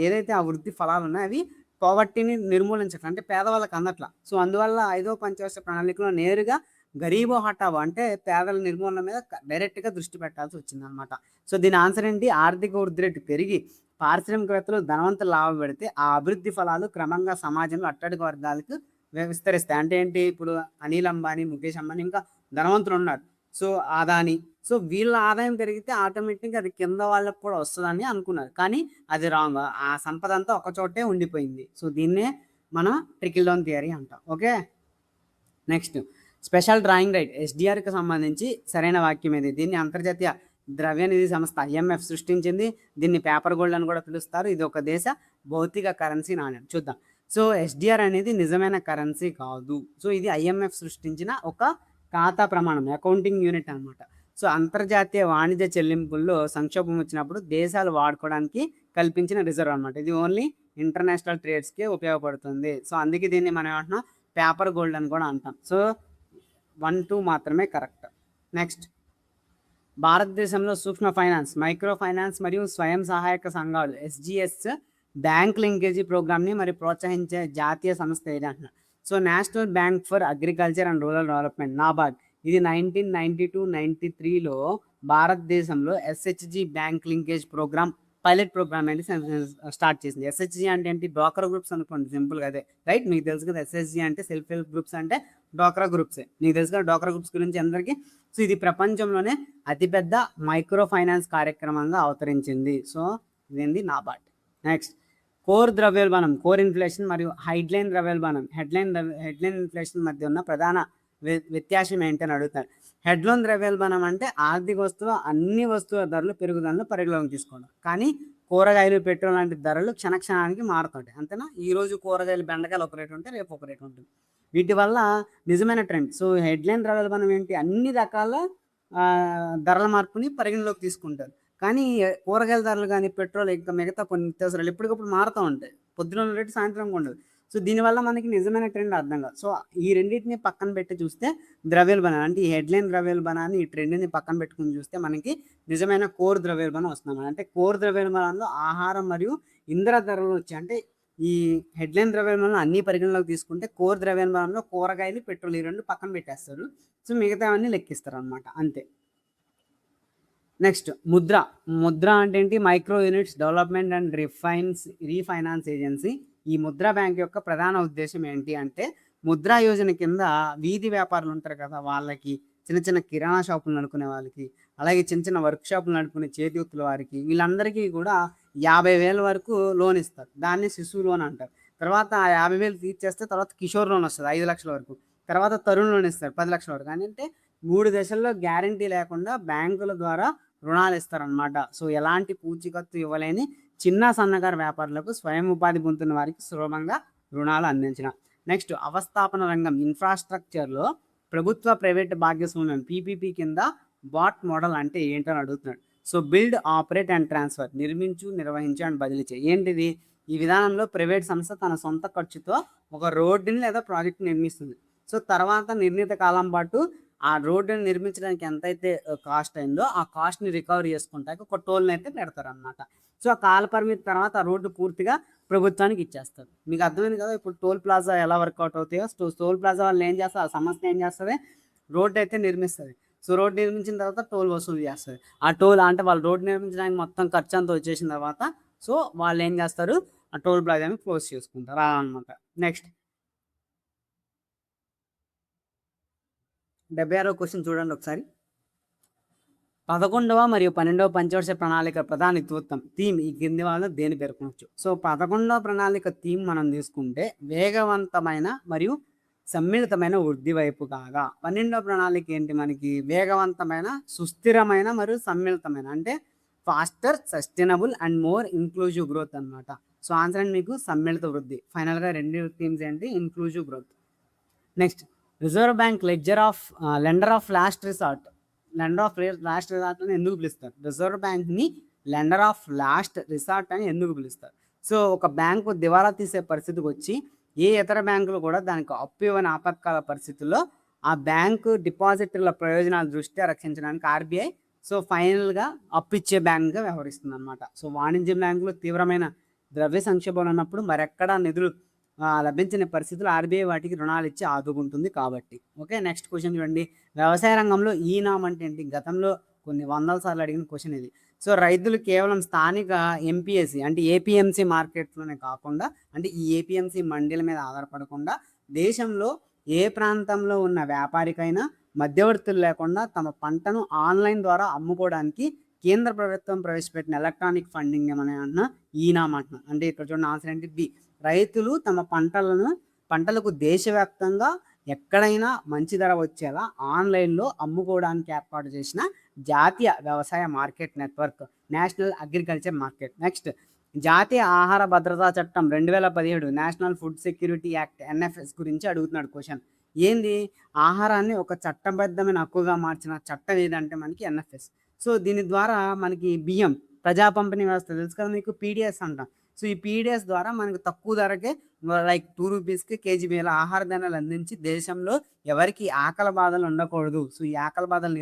ఏదైతే ఆ వృద్ధి ఫలాలున్నాయో అవి పావర్టీని నిర్మూలించట్ల. అంటే పేదవాళ్ళకి అందట్ల. సో, అందువల్ల ఐదో పంచవర్ష ప్రణాళికలో నేరుగా గరీబో హఠావో అంటే పేదల నిర్మూలన మీద డైరెక్ట్‌గా దృష్టి పెట్టాల్సి వచ్చిందనమాట. సో, దీని ఆన్సర్ ఏంటి? ఆర్థిక వృద్ధి రేటు పెరిగి పారిశ్రామికవేత్తలు ధనవంతులు లాభపడితే ఆ అభివృద్ధి ఫలాలు క్రమంగా సమాజంలో అట్టడుగు వర్గాలకు విస్తరిస్తాయి. అంటే ఏంటి? ఇప్పుడు అనిల్ అంబానీ, ముఖేష్ అంబానీ ఇంకా ధనవంతులున్నారు. సో, అదానీ. సో, వీళ్ళ ఆదాయం పెరిగితే ఆటోమేటిక్‌గా అది కింద వాళ్ళకి కూడా వస్తదని అనుకున్నారు. కానీ అది రాంగ్. ఆ సంపదంతా ఒక చోటే ఉండిపోయింది. సో, దీన్నే మనం ట్రికిల్ డౌన్ థియరీ అంటాం. Okay. Next special drawing right ఎస్‌డిఆర్‌కి సంబంధించి సరైన వాక్యం ఏది? దీన్ని అంతర్జాతీయ ద్రవ్యనిధి సంస్థ IMF సృష్టించింది. దీన్ని పేపర్ గోల్డ్ అని కూడా పిలుస్తారు. ఇది ఒక దేశ భౌతిక కరెన్సీ నాణెం. చూద్దాం. సో, ఎస్‌డిఆర్ అనేది నిజమైన కరెన్సీ కాదు. సో, ఇది IMF సృష్టించిన ఒక ఖాతా ప్రమాణం, అకౌంటింగ్ యూనిట్ అనమాట. సో, అంతర్జాతీయ వాణిజ్య చెల్లింపుల్లో సంక్షోభం వచ్చినప్పుడు దేశాలు వాడుకోవడానికి కల్పించిన రిజర్వ్ అనమాట. ఇది ఓన్లీ ఇంటర్నేషనల్ ట్రేడ్స్‌కే ఉపయోగపడుతుంది. సో, అందుకే దీన్ని మనం ఏమంటున్నాం? పేపర్ గోల్డ్ అని కూడా అంటాం. సో, 1, 2 మాత్రమే కరెక్ట్. నెక్స్ట్ భారతదేశంలో సూక్ష్మ ఫైనాన్స్, మైక్రో ఫైనాన్స్ మరియు స్వయం సహాయక సంఘాలు SGS బ్యాంక్ లింకేజీ ప్రోగ్రామ్‌ని మరి ప్రోత్సహించే జాతీయ సంస్థ ఏది అంటున్నారు? So, national bank for agriculture and rural development NABARD. ఇది 1992-93లో భారతదేశంలో SHG bank linkage program pilot program అనేది స్టార్ట్ చేసింది. SHG అంటే ఏంటి? డ్వాక్రా గ్రూప్స్ అనుకోండి సింపుల్‌గా అదే. రైట్? మీకు తెలుసు కదా SHG అంటే సెల్ఫ్ హెల్ప్ గ్రూప్స్ అంటే డ్వాక్రా గ్రూప్సే. మీకు తెలుసు కదా డ్వాక్రా గ్రూప్స్ గురించి అందరికీ. సో, ఇది ప్రపంచంలోనే అతిపెద్ద మైక్రో ఫైనాన్స్ కార్యక్రమంగా అవతరించింది. సో, ఇదేంది? నాబార్డ్. నెక్స్ట్ కోర్ ద్రవ్యోల్బణం, కోర్ ఇన్ఫ్లేషన్ మరియు హెడ్లైన్ ద్రవ్యోల్బణం, హెడ్లైన్ ఇన్ఫ్లేషన్ మధ్య ఉన్న ప్రధాన వ్యత్యాసం ఏంటని అడుగుతారు. హెడ్లైన్ ద్రవ్యోల్బణం అంటే ఆర్థిక వస్తువు అన్ని వస్తువుల ధరలు పెరుగుదలను పరిగణలోకి తీసుకోవడం. కానీ కూరగాయలు, పెట్రోల్ లాంటి ధరలు క్షణానికి మారుతుంటాయి. అంతేనా? ఈరోజు కూరగాయలు, బెండకాయలు ఒక రేటు ఉంటే రేపు ఒక రేటు ఉంటుంది. వీటి వల్ల నిజమైన ట్రెండ్. సో, హెడ్లైన్ ద్రవ్యోల్బణం ఏంటి? అన్ని రకాల ధరల మార్పుని పరిగణలోకి తీసుకుంటారు. కానీ కూరగాయల ధరలు కానీ, పెట్రోల్ ఇంకా మిగతా కొన్ని నిత్యావసరాలు ఎప్పటికప్పుడు మారుతూ ఉంటాయి. పొద్దున ఉన్న రేటు సాయంత్రం ఉండదు. సో, దీనివల్ల మనకి నిజమైన ట్రెండ్ అర్థం కాదు. సో, ఈ రెండింటిని పక్కన పెట్టి చూస్తే ద్రవ్యోల్బణం అంటే ఈ హెడ్లైన్ ద్రవ్యోల్బణాన్ని, ఈ ట్రెండ్‌ని పక్కన పెట్టుకొని చూస్తే మనకి నిజమైన కోర్ ద్రవ్యోల్బణం వస్తుందన్నమాట. అంటే కోర్ ద్రవ్యోల్బణంలో ఆహారం మరియు ఇంధన ధరలు వచ్చాయి. అంటే ఈ హెడ్లైన్ ద్రవ్యోల్బణం అన్నీ పరిగణలోకి తీసుకుంటే కోర్ ద్రవ్యోల్బణంలో కూరగాయలు, పెట్రోల్ ఈ 2 పక్కన పెట్టేస్తారు. సో, మిగతావన్నీ లెక్కిస్తారనమాట. అంతే. నెక్స్ట్ ముద్ర. ముద్ర అంటే ఏంటి? Micro units development and refinance agency. ఈ ముద్రా బ్యాంక్ యొక్క ప్రధాన ఉద్దేశ్యం ఏంటి అంటే ముద్రా యోజన కింద వీధి వ్యాపారులు ఉంటారు కదా! వాళ్ళకి, చిన్న చిన్న కిరాణా షాపులు నడుపుకునే వాళ్ళకి, అలాగే చిన్న చిన్న వర్క్షాపులు నడుపుకునే చేతి వృత్తుల వారికి వీళ్ళందరికీ కూడా 50,000 వరకు లోన్ ఇస్తారు. దాన్ని శిశువు లోన్ అంటారు. తర్వాత ఆ 50,000 తీర్చేస్తే తర్వాత కిషోర్ లోన్ వస్తది 5,00,000 వరకు. తర్వాత తరుణ్ లోన్ ఇస్తారు 10,00,000 వరకు. అంటే 3 దశల్లో గ్యారంటీ లేకుండా బ్యాంకుల ద్వారా రుణాలు ఇస్తారనమాట. సో, ఎలాంటి పూచీకత్తు ఇవ్వలేని చిన్న, సన్నకారు వ్యాపారులకు స్వయం ఉపాధి పొందుతున్న వారికి సులభంగా రుణాలు అందించిన. నెక్స్ట్ అవస్థాపన రంగం ఇన్‌ఫ్రాస్ట్రక్చర్‌లో ప్రభుత్వ, ప్రైవేట్ భాగస్వామ్యం పీపీపీ కింద బాట్ మోడల్ అంటే ఏంటని అడుగుతున్నాడు. So, build, operate and transfer నిర్మించు, నిర్వహించు అండ్ బదిలీ చేయి. ఏంటిది? ఈ విధానంలో ప్రైవేట్ సంస్థ తన సొంత ఖర్చుతో ఒక రోడ్డుని లేదా ప్రాజెక్ట్‌ని నిర్మిస్తుంది. సో, తర్వాత నిర్ణీత కాలం పాటు ఆ రోడ్డుని నిర్మించడానికి ఎంతైతే కాస్ట్ అయిందో ఆ కాస్ట్‌ని రికవర్ చేసుకుంటానికి ఒక టోల్‌నైతే పెడతారనమాట. సో, ఆ కాల పరిమితి తర్వాత ఆ రోడ్డు పూర్తిగా ప్రభుత్వానికి ఇచ్చేస్తారు. మీకు అర్థమైంది కదా! ఇప్పుడు టోల్ ప్లాజా ఎలా వర్కౌట్ అవుతాయో, టోల్ ప్లాజా వాళ్ళు ఏం చేస్తారు, ఆ సంస్థ ఏం చేస్తది, రోడ్డు అయితే నిర్మిస్తది. సో, రోడ్ నిర్మించిన తర్వాత టోల్ వసూలు చేస్తది. ఆ టోల్ అంటే వాళ్ళు రోడ్ నిర్మించడానికి మొత్తం ఖర్చంతా వచ్చేసిన తర్వాత సో, వాళ్ళేం చేస్తారు, ఆ టోల్ ప్లాజాని క్లోజ్ చేసుకుంటారు. అలా అనమాట. నెక్స్ట్ 76వ క్వెషన్ చూడండి ఒకసారి. 11వ మరియు 12వ పంచవర్ష ప్రణాళిక ప్రధాన ఇతివృత్తం థీమ్ ఈ కింది వాళ్ళలో దేని పేర్కొనొచ్చు. సో, 11వ ప్రణాళిక థీమ్ మనం తీసుకుంటే వేగవంతమైన మరియు సమ్మిళితమైన వృద్ధి వైపు కాగా, 12వ ప్రణాళిక ఏంటి మనకి వేగవంతమైన, సుస్థిరమైన మరియు సమ్మిళితమైన అంటే faster, sustainable and more inclusive growth అనమాట. సో, ఆన్సర్ అండి మీకు సమ్మిళిత వృద్ధి. ఫైనల్‌గా 2 థీమ్స్ ఏంటి, inclusive growth. Next reserve bank lender of last resort. Lender of last resort అని ఎందుకు పిలుస్తారు? రిజర్వ్ బ్యాంక్‌ని లెండర్ ఆఫ్ లాస్ట్ రిసార్ట్ అని ఎందుకు పిలుస్తారు? సో, ఒక బ్యాంకు దివాలా తీసే పరిస్థితికొచ్చి ఏ ఇతర బ్యాంకులు కూడా దానికి అప్పు ఇవ్వని ఆపత్కాల పరిస్థితుల్లో ఆ బ్యాంకు డిపాజిటర్ల ప్రయోజనాల దృష్ట్యా రక్షించడానికి ఆర్‌బీఐ సో, ఫైనల్‌గా అప్పిచ్చే బ్యాంక్‌గా వ్యవహరిస్తుందనమాట. సో, వాణిజ్య బ్యాంకులు తీవ్రమైన ద్రవ్య సంక్షోభంలో ఉన్నప్పుడు మరెక్కడా నిధులు లభించని పరిస్థితుల్లో ఆర్‌బీఐ వాటికి రుణాలు ఇచ్చి ఆదుకుంటుంది కాబట్టి. ఓకే. నెక్స్ట్ క్వెషన్ చూడండి. వ్యవసాయ రంగంలో ఈ నామ్ అంటే ఏంటి? గతంలో కొన్ని వందల సార్లు అడిగిన క్వెషన్ ఇది. సో, రైతులు కేవలం స్థానిక ఎంపీఎస్‌సి అంటే ఏపీఎంసీ మార్కెట్‌లోనే కాకుండా అంటే ఈ ఏపీఎంసీ మండీల మీద ఆధారపడకుండా దేశంలో ఏ ప్రాంతంలో ఉన్న వ్యాపారికైనా మధ్యవర్తులు లేకుండా తమ పంటను ఆన్‌లైన్ ద్వారా అమ్ముకోవడానికి కేంద్ర ప్రభుత్వం ప్రవేశపెట్టిన ఎలక్ట్రానిక్ ఫండింగ్ ఏమన్నా ఈ నామ్ అంటున్నాం. అంటే ఇక్కడ చూడండి ఆన్సర్ ఏంటి బి. రైతులు తమ పంటలకు దేశవ్యాప్తంగా ఎక్కడైనా మంచి ధర వచ్చేలా ఆన్‌లైన్‌లో అమ్ముకోవడానికి ఏర్పాటు చేసిన జాతీయ వ్యవసాయ market network national agriculture market. Next జాతీయ ఆహార భద్రతా చట్టం 2017 national food security act NFS గురించి అడుగుతున్నాడు క్వెషన్. ఏంది? ఆహారాన్ని ఒక చట్టబద్ధమైన హక్కుగా మార్చిన చట్టం ఏదంటే మనకి ఎన్ఎఫ్ఎస్. సో, దీని ద్వారా మనకి బియ్యం ప్రజా పంపిణీ వ్యవస్థ తెలుసు కదా మీకు, పీడీఎస్ అంటాం. సో, ఈ పీడీఎస్ ద్వారా మనకు తక్కువ ధరకే లైక్ రూ. 2కి కేజీ వేల ఆహార ధాన్యాలు అందించి దేశంలో ఎవరికీ ఆకలి బాధలు ఉండకూడదు. సో, ఈ ఆకలి బాధలు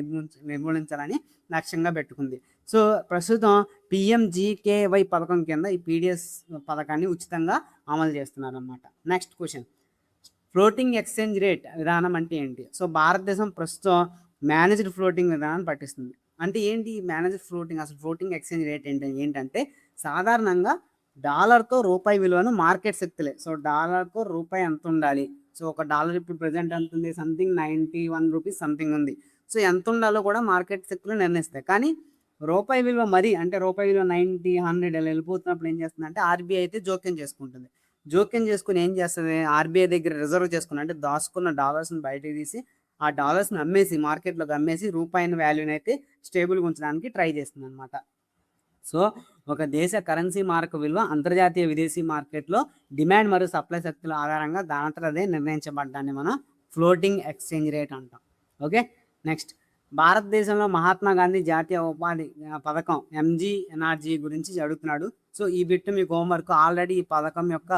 నిర్మూలించాలని లక్ష్యంగా పెట్టుకుంది. సో, ప్రస్తుతం పీఎంజీకేవై పథకం కింద ఈ పీడీఎస్ పథకాన్ని ఉచితంగా అమలు చేస్తున్నారనమాట. Next question. Floating exchange rate విధానం అంటే ఏంటి? సో, భారతదేశం ప్రస్తుతం మేనేజ్డ్ ఫ్లోటింగ్ విధానాన్ని పట్టిస్తుంది. అంటే ఏంటి మేనేజ్డ్ ఫ్లోటింగ్? అసలు ఫ్లోటింగ్ ఎక్స్చేంజ్ రేట్ ఏంటంటే సాధారణంగా డాలర్‌తో రూపాయి విలువను మార్కెట్ శక్తులే. సో, డాలర్‌కు రూపాయి ఎంత ఉండాలి? సో, ఒక డాలర్ ఇప్పుడు ప్రెజెంట్ ఎంత ఉంది? సంథింగ్ ₹91 సంథింగ్ ఉంది. సో, ఎంత ఉండాలో కూడా మార్కెట్ శక్తులు నిర్ణయిస్తాయి. కానీ రూపాయి విలువ అంటే రూపాయి విలువ 90, 100 ఇలా వెళ్ళిపోతున్నప్పుడు ఏం చేస్తుందంటే ఆర్‌బీఐ అయితే జోక్యం చేసుకుంటుంది. జోక్యం చేసుకొని ఏం చేస్తది? ఆర్‌బీఐ దగ్గర రిజర్వ్ చేసుకున్న అంటే దాచుకున్న డాలర్స్‌ని బయటకి తీసి ఆ డాలర్స్‌ని అమ్మేసి మార్కెట్‌లోకి అమ్మేసి రూపాయిని వాల్యూనైతే స్టేబుల్‌గా ఉంచడానికి ట్రై చేస్తుందనమాట. సో, ఒక దేశ కరెన్సీ మారక విలువ అంతర్జాతీయ విదేశీ మార్కెట్‌లో డిమాండ్ మరియు సప్లై శక్తుల ఆధారంగా దానంతట అదే నిర్ణయించబడ్డాన్ని మనం ఫ్లోటింగ్ ఎక్స్చేంజ్ రేట్ అంటాం. ఓకే. నెక్స్ట్ భారతదేశంలో మహాత్మా గాంధీ జాతీయ ఉపాధి పథకం ఎంజీఎన్ఆర్‌జీ గురించి అడుగుతున్నాడు. సో, ఈ బిట్ మీకు హోంవర్క్. ఆల్రెడీ ఈ పథకం యొక్క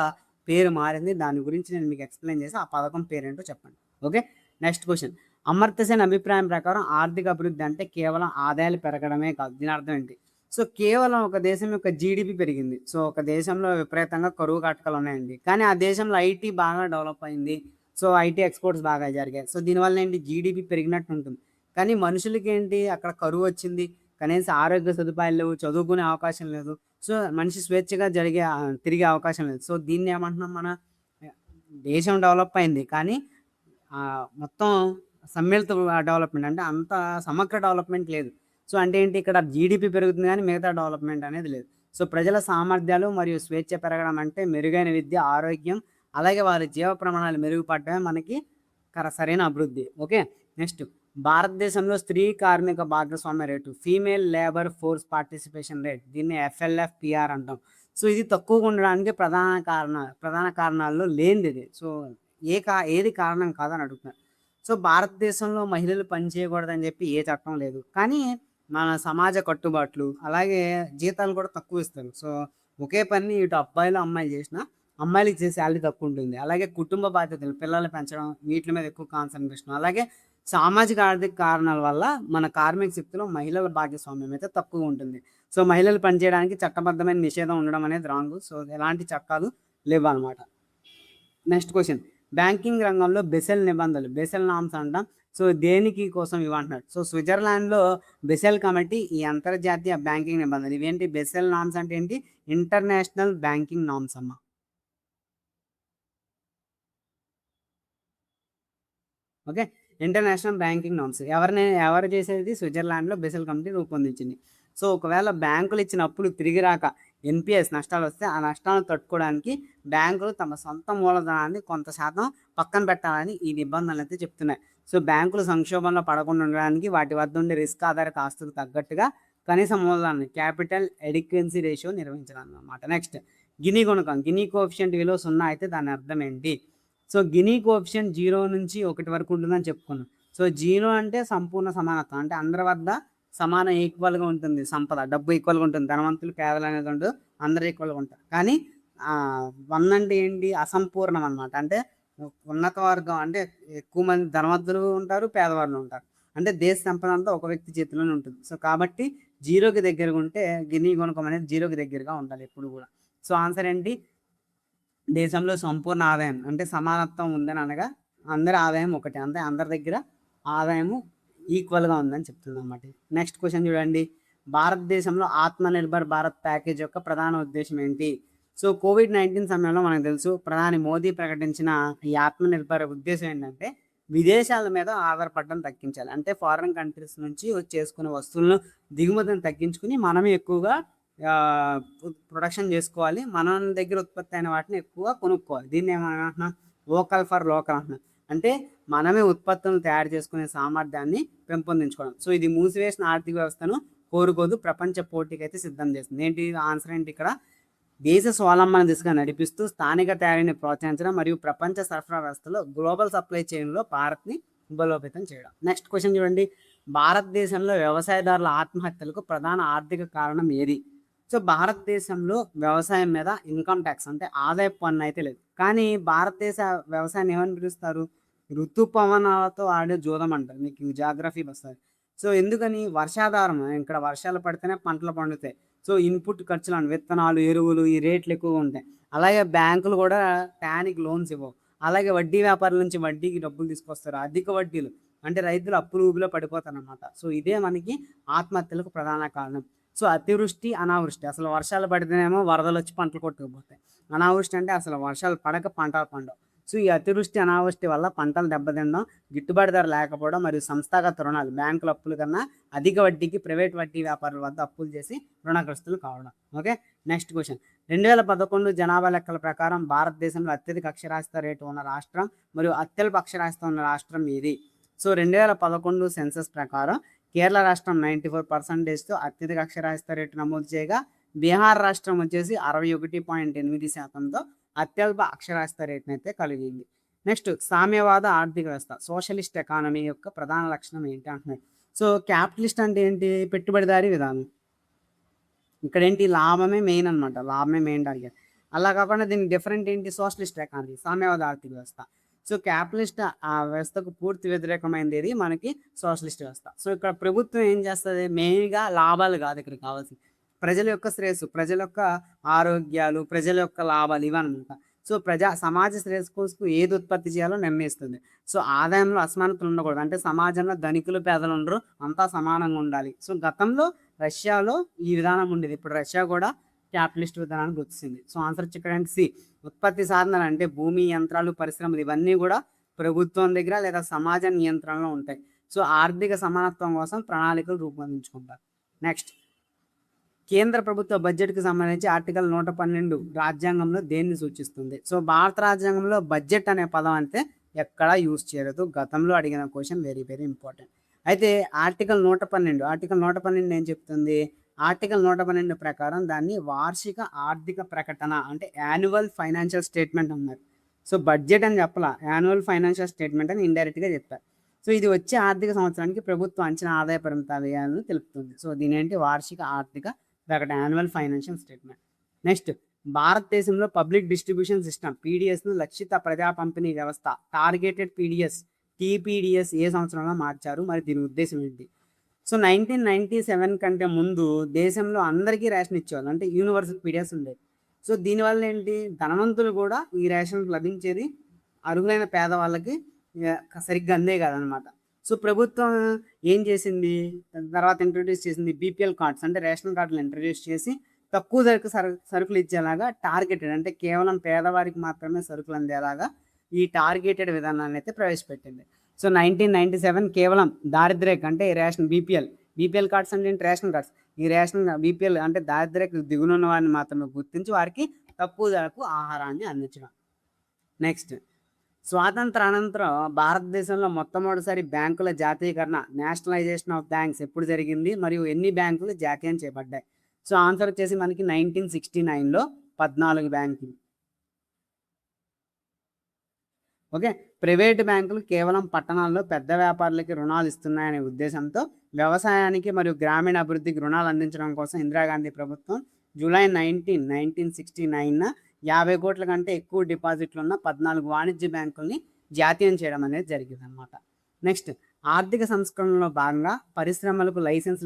పేరు మారింది. దాని గురించి నేను మీకు ఎక్స్‌ప్లెయిన్ చేసి ఆ పథకం పేరేంటో చెప్పండి. Okay. Next question. Amartya Sen అభిప్రాయం ప్రకారం ఆర్థిక అభివృద్ధి అంటే కేవలం ఆదాయాలు పెరగడమే కాదు. దీని అర్థం ఏంటి? సో, కేవలం ఒక దేశం యొక్క జీడీపీ పెరిగింది. సో, ఒక దేశంలో విపరీతంగా కరువు కాటకాలు ఉన్నాయండి. కానీ ఆ దేశంలో ఐటీ బాగా డెవలప్ అయింది. సో, ఐటీ ఎక్స్‌పోర్ట్స్ బాగా జరిగాయి. సో, దీనివల్ల ఏంటి జీడీపీ పెరిగినట్టు ఉంటుంది. కానీ మనుషులకేంటి అక్కడ కరువు వచ్చింది. కనీసం ఆరోగ్య సదుపాయాలు లేవు. చదువుకునే అవకాశం లేదు. సో, మనిషి స్వేచ్ఛగా తిరిగే అవకాశం లేదు. సో, దీన్ని ఏమంటున్నాం దేశం డెవలప్ అయింది. కానీ మొత్తం సమ్మిళిత డెవలప్‌మెంట్ అంటే అంత సమగ్ర డెవలప్‌మెంట్ లేదు. సో అంటే ఏంటి, ఇక్కడ జీడిపి పెరుగుతుంది కానీ మిగతా డెవలప్మెంట్ అనేది లేదు. సో ప్రజల సామర్థ్యాలు మరియు స్వేచ్ఛ పెరగడం అంటే మెరుగైన విద్య, ఆరోగ్యం, అలాగే వారి జీవ ప్రమాణాలు మెరుగుపడటమే మనకి సరైన అభివృద్ధి. ఓకే. నెక్స్ట్, భారతదేశంలో స్త్రీ కార్మిక భాగస్వామ్య rate, female labour force participation rate, దీన్ని ఎఫ్ఎల్ఎఫ్పిఆర్ అంటాం. సో ఇది తక్కువగా ఉండడానికి ప్రధాన కారణాల్లో లేనిది ఇది. సో ఏది కారణం కాదని అడుగుతున్నారు. సో భారతదేశంలో మహిళలు పని చేయకూడదని చెప్పి ఏ చట్టం లేదు. కానీ మన సమాజ కట్టుబాట్లు, అలాగే జీతాలు కూడా తక్కువ ఇస్తారు. సో ఒకే పని ఇటు అబ్బాయిలు, అమ్మాయిలు చేసినా అమ్మాయిలకి చేసే శాలరీ తక్కువ ఉంటుంది. అలాగే కుటుంబ బాధ్యతలు, పిల్లల్ని పెంచడం, వీటి మీద ఎక్కువ కాన్సన్ట్రేషన్, అలాగే సామాజిక ఆర్థిక కారణాల వల్ల మన కార్మిక శక్తిలో మహిళల భాగస్వామ్యం అయితే తక్కువ ఉంటుంది. సో మహిళలు పనిచేయడానికి చట్టబద్ధమైన నిషేధం ఉండడం అనేది రాంగ్. సో ఎలాంటి చట్టాలు లేవు అనమాట. నెక్స్ట్ క్వశ్చన్, బ్యాంకింగ్ రంగంలో బెసెల్ నిబంధనలు, బెసెల్ నామ్స్ అంటాం. సో దేనికి కోసం ఇవ్వంటున్నాడు. సో స్విట్జర్లాండ్లో బెసెల్ కమిటీ ఈ అంతర్జాతీయ బ్యాంకింగ్ నిబంధనలు. ఇవేంటి బెసెల్ నామ్స్ అంటే ఏంటి? ఇంటర్నేషనల్ బ్యాంకింగ్ నామ్స్ అమ్మ. ఓకే. ఇంటర్నేషనల్ బ్యాంకింగ్ నామ్స్ ఎవరు చేసేది? స్విట్జర్లాండ్లో బెసెల్ కమిటీ రూపొందించింది. సో ఒకవేళ బ్యాంకులు ఇచ్చిన అప్పులు తిరిగి రాక ఎన్పిఎస్ నష్టాలు వస్తే ఆ నష్టాలను తట్టుకోవడానికి బ్యాంకులు తమ సొంత మూలధనాన్ని కొంత శాతం పక్కన పెట్టాలని ఈ నిబంధనలు అయితే చెప్తున్నాయి. సో బ్యాంకులు సంక్షోభంలో పడకుండా ఉండడానికి వాటి వద్ద ఉండే రిస్క్ ఆధారిత ఆస్తులకు తగ్గట్టుగా కనీస మూలధనాన్ని, క్యాపిటల్ ఎడిక్వెన్సీ రేషియో నిర్వహించాలన్నమాట. నెక్స్ట్, గినీ గుణకం. గినీ కోఎఫిషియంట్ విలువ 0 అయితే దాని అర్థం ఏంటి? సో గినీ కోఎఫిషియంట్ 0 నుంచి 1 వరకు ఉంటుందని చెప్పుకున్నాం. సో 0 అంటే సంపూర్ణ సమానత్వం, అంటే అందరి వద్ద సమానం, ఈక్వల్గా ఉంటుంది సంపద, డబ్బు ఈక్వల్గా ఉంటుంది, ధనవంతులు పేదలు అనేది ఉండదు, అందరూ ఈక్వల్గా ఉంటారు. కానీ 1 అంటే ఏంటి? అసంపూర్ణం అనమాట. అంటే ఉన్నత వర్గం, అంటే ఎక్కువ మంది ధనవంతులు ఉంటారు, పేదవాళ్ళు ఉంటారు. అంటే దేశ సంపద అంతా ఒక వ్యక్తి చేతిలోనే ఉంటుంది. సో కాబట్టి 0కి దగ్గరగా ఉంటే గినీ గుణకం అనేది 0కి దగ్గరగా ఉండాలి ఎప్పుడు కూడా. సో ఆన్సర్ ఏంటి? దేశంలో సంపూర్ణ ఆదాయం అంటే సమానత్వం ఉందని అనగా అందరి ఆదాయం ఒకటే, అంటే అందరి దగ్గర ఆదాయము ఈక్వల్గా ఉందని చెప్తుంది అన్నమాట. నెక్స్ట్ క్వశ్చన్ చూడండి, భారతదేశంలో ఆత్మనిర్భర్ భారత్ ప్యాకేజ్ యొక్క ప్రధాన ఉద్దేశం ఏంటి? సో కోవిడ్-19 సమయంలో మనకు తెలుసు ప్రధాని మోదీ ప్రకటించిన ఈ ఆత్మనిర్భర్ ఉద్దేశం ఏంటంటే విదేశాల మీద ఆధారపడడం తగ్గించాలి. అంటే ఫారిన్ కంట్రీస్ నుంచి చేసుకునే వస్తువులను దిగుమతిని తగ్గించుకుని మనమే ఎక్కువగా ప్రొడక్షన్ చేసుకోవాలి, మన దగ్గర ఉత్పత్తి అయిన వాటిని ఎక్కువ కొనుక్కోవాలి. దీన్ని ఏమంటున్నాం? వోకల్ ఫర్ లోకల్ అంటున్నాం. అంటే మనమే ఉత్పత్తులను తయారు చేసుకునే సామర్థ్యాన్ని పెంపొందించుకోవడం. సో ఇది మూసివేసిన ఆర్థిక వ్యవస్థను కోరుకోదు, ప్రపంచ పోటీకి అయితే సిద్ధం చేస్తుంది. ఏంటి ఆన్సర్ ఏంటి ఇక్కడ? దేశ స్వావలంబన దిశగా నడిపిస్తూ స్థానిక తయారీని ప్రోత్సహించడం మరియు ప్రపంచ సరఫరా వ్యవస్థలో గ్లోబల్ సప్లై చైన్లో భారత్ని బలోపేతం చేయడం. నెక్స్ట్ క్వశ్చన్ చూడండి, భారతదేశంలో వ్యవసాయదారుల ఆత్మహత్యలకు ప్రధాన ఆర్థిక కారణం ఏది? సో భారతదేశంలో వ్యవసాయం మీద ఇన్కమ్ ట్యాక్స్ అంటే ఆదాయపు పన్ను అయితే లేదు. కానీ భారతదేశ వ్యవసాయాన్ని ఏమని పిలుస్తారు? ఋతుపవనాలతో ఆడే జూదం అంటారు. మీకు జాగ్రఫీ వస్తుంది. సో ఎందుకని? వర్షాధారం, ఇక్కడ వర్షాలు పడితేనే పంటలు పండుతాయి. సో ఇన్పుట్ ఖర్చులు, విత్తనాలు, ఎరువులు, ఈ రేట్లు ఎక్కువగా ఉంటాయి. అలాగే బ్యాంకులు కూడా టయానికి లోన్స్ ఇవ్వవు. అలాగే వడ్డీ వ్యాపారుల నుంచి వడ్డీకి డబ్బులు తీసుకొస్తారు, అధిక వడ్డీలు, అంటే రైతులు అప్పులు ఊబిలో పడిపోతారు అన్నమాట. సో ఇదే మనకి ఆత్మహత్యలకు ప్రధాన కారణం. సో అతివృష్టి, అనావృష్టి, అసలు వర్షాలు పడితేనేమో వరదలు వచ్చి పంటలు కొట్టుకుపోతాయి. అనావృష్టి అంటే అసలు వర్షాలు పడక పంటలు పండవు. సో ఈ అతివృష్టి, అనావృష్టి వల్ల పంటలు దెబ్బతినడం, గిట్టుబాటు ధర లేకపోవడం మరియు సంస్థాగత రుణాలు, బ్యాంకుల అప్పుల కన్నా అధిక వడ్డీకి ప్రైవేట్ వడ్డీ వ్యాపారుల వద్ద అప్పులు చేసి రుణగ్రస్తులు కావడం. ఓకే. నెక్స్ట్ క్వశ్చన్, 2011 జనాభా లెక్కల ప్రకారం భారతదేశంలో అత్యధిక అక్షరాస్యత రేటు ఉన్న రాష్ట్రం మరియు అత్యల్ప అక్షరాస్యత ఉన్న రాష్ట్రం ఏది? సో 2011 సెన్సస్ ప్రకారం కేరళ రాష్ట్రం 94%తో అత్యధిక అక్షరాస్యత రేటు నమోదు చేయగా, బీహార్ రాష్ట్రం వచ్చేసి 61.8%తో అత్యల్ప అక్షరాస్యత రేటును అయితే కలిగింది. నెక్స్ట్, సామ్యవాద ఆర్థిక వ్యవస్థ, సోషలిస్ట్ ఎకానమీ యొక్క ప్రధాన లక్షణం ఏంటి అంటున్నాడు. సో క్యాపిటలిస్ట్ అంటే ఏంటి? పెట్టుబడిదారీ విధానం. ఇక్కడ ఏంటి? లాభమే మెయిన్ అనమాట, లాభమే మెయిన్ టార్గెట్. అలా కాకుండా దీనికి డిఫరెంట్ ఏంటి? సోషలిస్ట్ ఎకానమీ, సామ్యవాద ఆర్థిక వ్యవస్థ. సో క్యాపిటలిస్ట్ ఆ వ్యవస్థకు పూర్తి వ్యతిరేకమైనది ఏది? మనకి సోషలిస్ట్ వ్యవస్థ. సో ఇక్కడ ప్రభుత్వం ఏం చేస్తుంది? మెయిన్గా లాభాలు కాదు ఇక్కడ కావాల్సింది, ప్రజల యొక్క శ్రేయస్సు, ప్రజల యొక్క ఆరోగ్యాలు, ప్రజల యొక్క లాభాలు ఇవన్నమాట. సో సమాజ శ్రేయస్సు కోసం ఏది ఉత్పత్తి చేయాలో నిర్ణయిస్తుంది. సో ఆదాయంలో అసమానతలు ఉండకూడదు, అంటే సమాజంలో ధనికులు పేదలు ఉండరు, అంతా సమానంగా ఉండాలి. సో గతంలో రష్యాలో ఈ విధానం ఉండేది, ఇప్పుడు రష్యా కూడా క్యాపిటలిస్ట్ విధానాన్ని గుర్తించింది. సో ఆన్సర్ వచ్చి ఇక్కడ సి, ఉత్పత్తి సాధనాలు అంటే భూమి, యంత్రాలు, పరిశ్రమలు ఇవన్నీ కూడా ప్రభుత్వం దగ్గర లేదా సమాజ నియంత్రణలో ఉంటాయి. సో ఆర్థిక సమానత్వం కోసం ప్రణాళికలు రూపొందించుకుంటారు. నెక్స్ట్, కేంద్ర ప్రభుత్వ బడ్జెట్కి సంబంధించి ఆర్టికల్ 112 రాజ్యాంగంలో దేన్ని సూచిస్తుంది? సో భారత రాజ్యాంగంలో బడ్జెట్ అనే పదం అంటే ఎక్కడా యూజ్ చేయలేదు. గతంలో అడిగిన క్వశ్చన్, వెరీ వెరీ ఇంపార్టెంట్. అయితే ఆర్టికల్ 112 ఏం చెప్తుంది? ఆర్టికల్ 112 ప్రకారం దాన్ని వార్షిక ఆర్థిక ప్రకటన అంటే యాన్యువల్ ఫైనాన్షియల్ స్టేట్మెంట్ అన్నారు. సో బడ్జెట్ అని చెప్పాల, యాన్యువల్ ఫైనాన్షియల్ స్టేట్మెంట్ అని ఇండైరెక్ట్గా చెప్పారు. సో ఇది వచ్చే ఆర్థిక సంవత్సరానికి ప్రభుత్వం అంచనా ఆదాయ పరిమిత వ్యయాలను తెలుపుతుంది. సో దీని ఏంటి? వార్షిక ఆర్థిక ప్రకటన, యాన్యువల్ ఫైనాన్షియల్ స్టేట్మెంట్. నెక్స్ట్, భారతదేశంలో పబ్లిక్ డిస్ట్రిబ్యూషన్ సిస్టమ్ పీడిఎస్ను లక్షిత ప్రజా పంపిణీ వ్యవస్థ టార్గెటెడ్ పీడిఎస్ టీపీడిఎస్ ఏ సంవత్సరంలో మార్చారు? మరి దీని ఉద్దేశం ఏంటి? సో 1997 కంటే ముందు దేశంలో అందరికీ రేషన్ ఇచ్చేవాళ్ళు, అంటే యూనివర్సల్ పీడిఎస్ ఉండేది. సో దీనివల్ల ఏంటి? ధనవంతులు కూడా ఈ రేషన్ లభించేది, అర్హులైన పేదవాళ్ళకి సరిగ్గా అందే కాదనమాట. సో ప్రభుత్వం ఏం చేసింది? తర్వాత ఇంట్రొడ్యూస్ చేసింది బీపీఎల్ కార్డ్స్, అంటే రేషన్ కార్డులు ఇంట్రొడ్యూస్ చేసి తక్కువ ధరకు సరుకులు ఇచ్చేలాగా టార్గెటెడ్, అంటే కేవలం పేదవారికి మాత్రమే సరుకులు అందేలాగా ఈ టార్గెటెడ్ విధానాన్ని అయితే ప్రవేశపెట్టింది. సో 1997 కేవలం దారిద్ర్యక, అంటే రేషన్ బీపీఎల్ కార్డ్స్ అంటే రేషన్ కార్డ్స్, ఈ రేషన్ బీపీఎల్ అంటే దారిద్ర్యకు దిగునున్న వారిని మాత్రమే గుర్తించి వారికి తక్కువ ధరకు ఆహారాన్ని అందించడం. నెక్స్ట్, స్వాతంత్ర అనంతరం భారతదేశంలో మొట్టమొదటిసారి బ్యాంకుల జాతీయకరణ, నేషనలైజేషన్ ఆఫ్ బ్యాంక్స్ ఎప్పుడు జరిగింది? మరియు ఎన్ని బ్యాంకులు జాతీయం చేయబడ్డాయి? సో ఆన్సర్ వచ్చేసి మనకి 1969లో 14 బ్యాంకులు. ఓకే, ప్రైవేటు బ్యాంకులు కేవలం పట్టణాల్లో పెద్ద వ్యాపారులకి రుణాలు ఇస్తున్నాయనే ఉద్దేశంతో వ్యవసాయానికి మరియు గ్రామీణ అభివృద్ధికి రుణాలు అందించడం కోసం ఇందిరాగాంధీ ప్రభుత్వం జూలై 1969 50 కోట్ల కంటే ఎక్కువ డిపాజిట్లు ఉన్న 14 వాణిజ్య బ్యాంకుల్ని జాతీయం చేయడం అనేది జరిగింది అనమాట. నెక్స్ట్, ఆర్థిక సంస్కరణలో భాగంగా పరిశ్రమలకు లైసెన్స్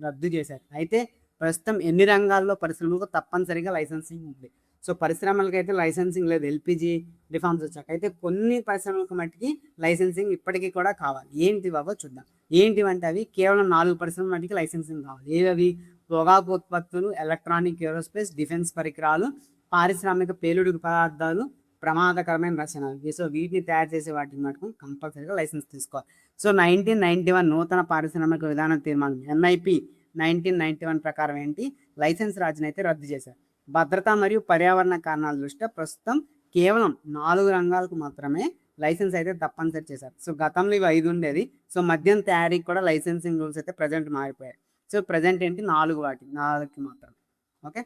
రద్దు చేశారు. అయితే ప్రస్తుతం ఎన్ని రంగాల్లో పరిశ్రమలకు తప్పనిసరిగా లైసెన్సింగ్ ఉంది? సో పరిశ్రమలకు అయితే లైసెన్సింగ్ లేదు, ఎల్పిజి రిఫార్మ్స్ వచ్చాక. అయితే కొన్ని పరిశ్రమలకు మట్టికి లైసెన్సింగ్ ఇప్పటికీ కూడా కావాలి. ఏంటి బాబో చూద్దాం. ఏంటివంటే అవి కేవలం 4 పరిశ్రమల మట్టికి లైసెన్సింగ్ కావాలి. ఏవి? పొగాకు ఉత్పత్తులు, ఎలక్ట్రానిక్, ఏరోస్పేస్, డిఫెన్స్ పరికరాలు, పారిశ్రామిక పేలుడు పదార్థాలు, ప్రమాదకరమైన రచనలు. సో వీటిని తయారు చేసే వాటిని మటుకు కంపల్సరీగా లైసెన్స్ తీసుకోవాలి. సో 1991 నూతన పారిశ్రామిక విధాన తీర్మానం ఎన్ఐపి 1991 ప్రకారం ఏంటి? లైసెన్స్ రాజుని అయితే రద్దు చేశారు. భద్రత మరియు పర్యావరణ కారణాల దృష్ట్యా ప్రస్తుతం కేవలం 4 రంగాలకు మాత్రమే లైసెన్స్ అయితే తప్పనిసరి చేశారు. సో గతంలో ఇవి 5 ఉండేది. సో మద్యం తయారీకి కూడా లైసెన్సింగ్ రూల్స్ అయితే ప్రజెంట్ మారిపోయాయి. సో ప్రజెంట్ ఏంటి? 4కి మాత్రమే. ఓకే,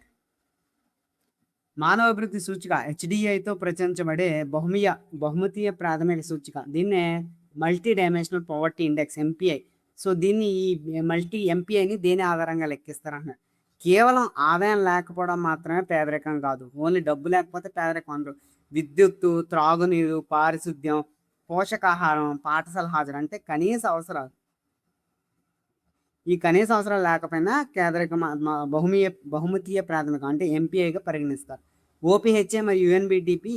మానవ అభివృద్ధి సూచిక హెచ్డిఐతో ప్రచురించబడే బహుమతీయ ప్రాథమిక సూచిక, దీన్నే multi dimensional poverty index MPI. So దీన్ని ఈ మల్టీ ఎంపీఐని దేని ఆధారంగా లెక్కిస్తారన్నారు? కేవలం ఆదాయం లేకపోవడం మాత్రమే పేదరికం కాదు, ఓన్లీ డబ్బు లేకపోతే పేదరికం అందరూ. విద్యుత్తు, త్రాగునీరు, పారిశుద్ధ్యం, పోషకాహారం, పాఠశాల హాజరు అంటే కనీస అవసరాలు. ఈ కనీస అవసరాలు లేకపోయినా పేదరికం బహుమతీయ ప్రాథమికం అంటే ఎంపీఐగా పరిగణిస్తారు. ఓపీహెచ్ఏ మరియు యుఎన్బిడిపి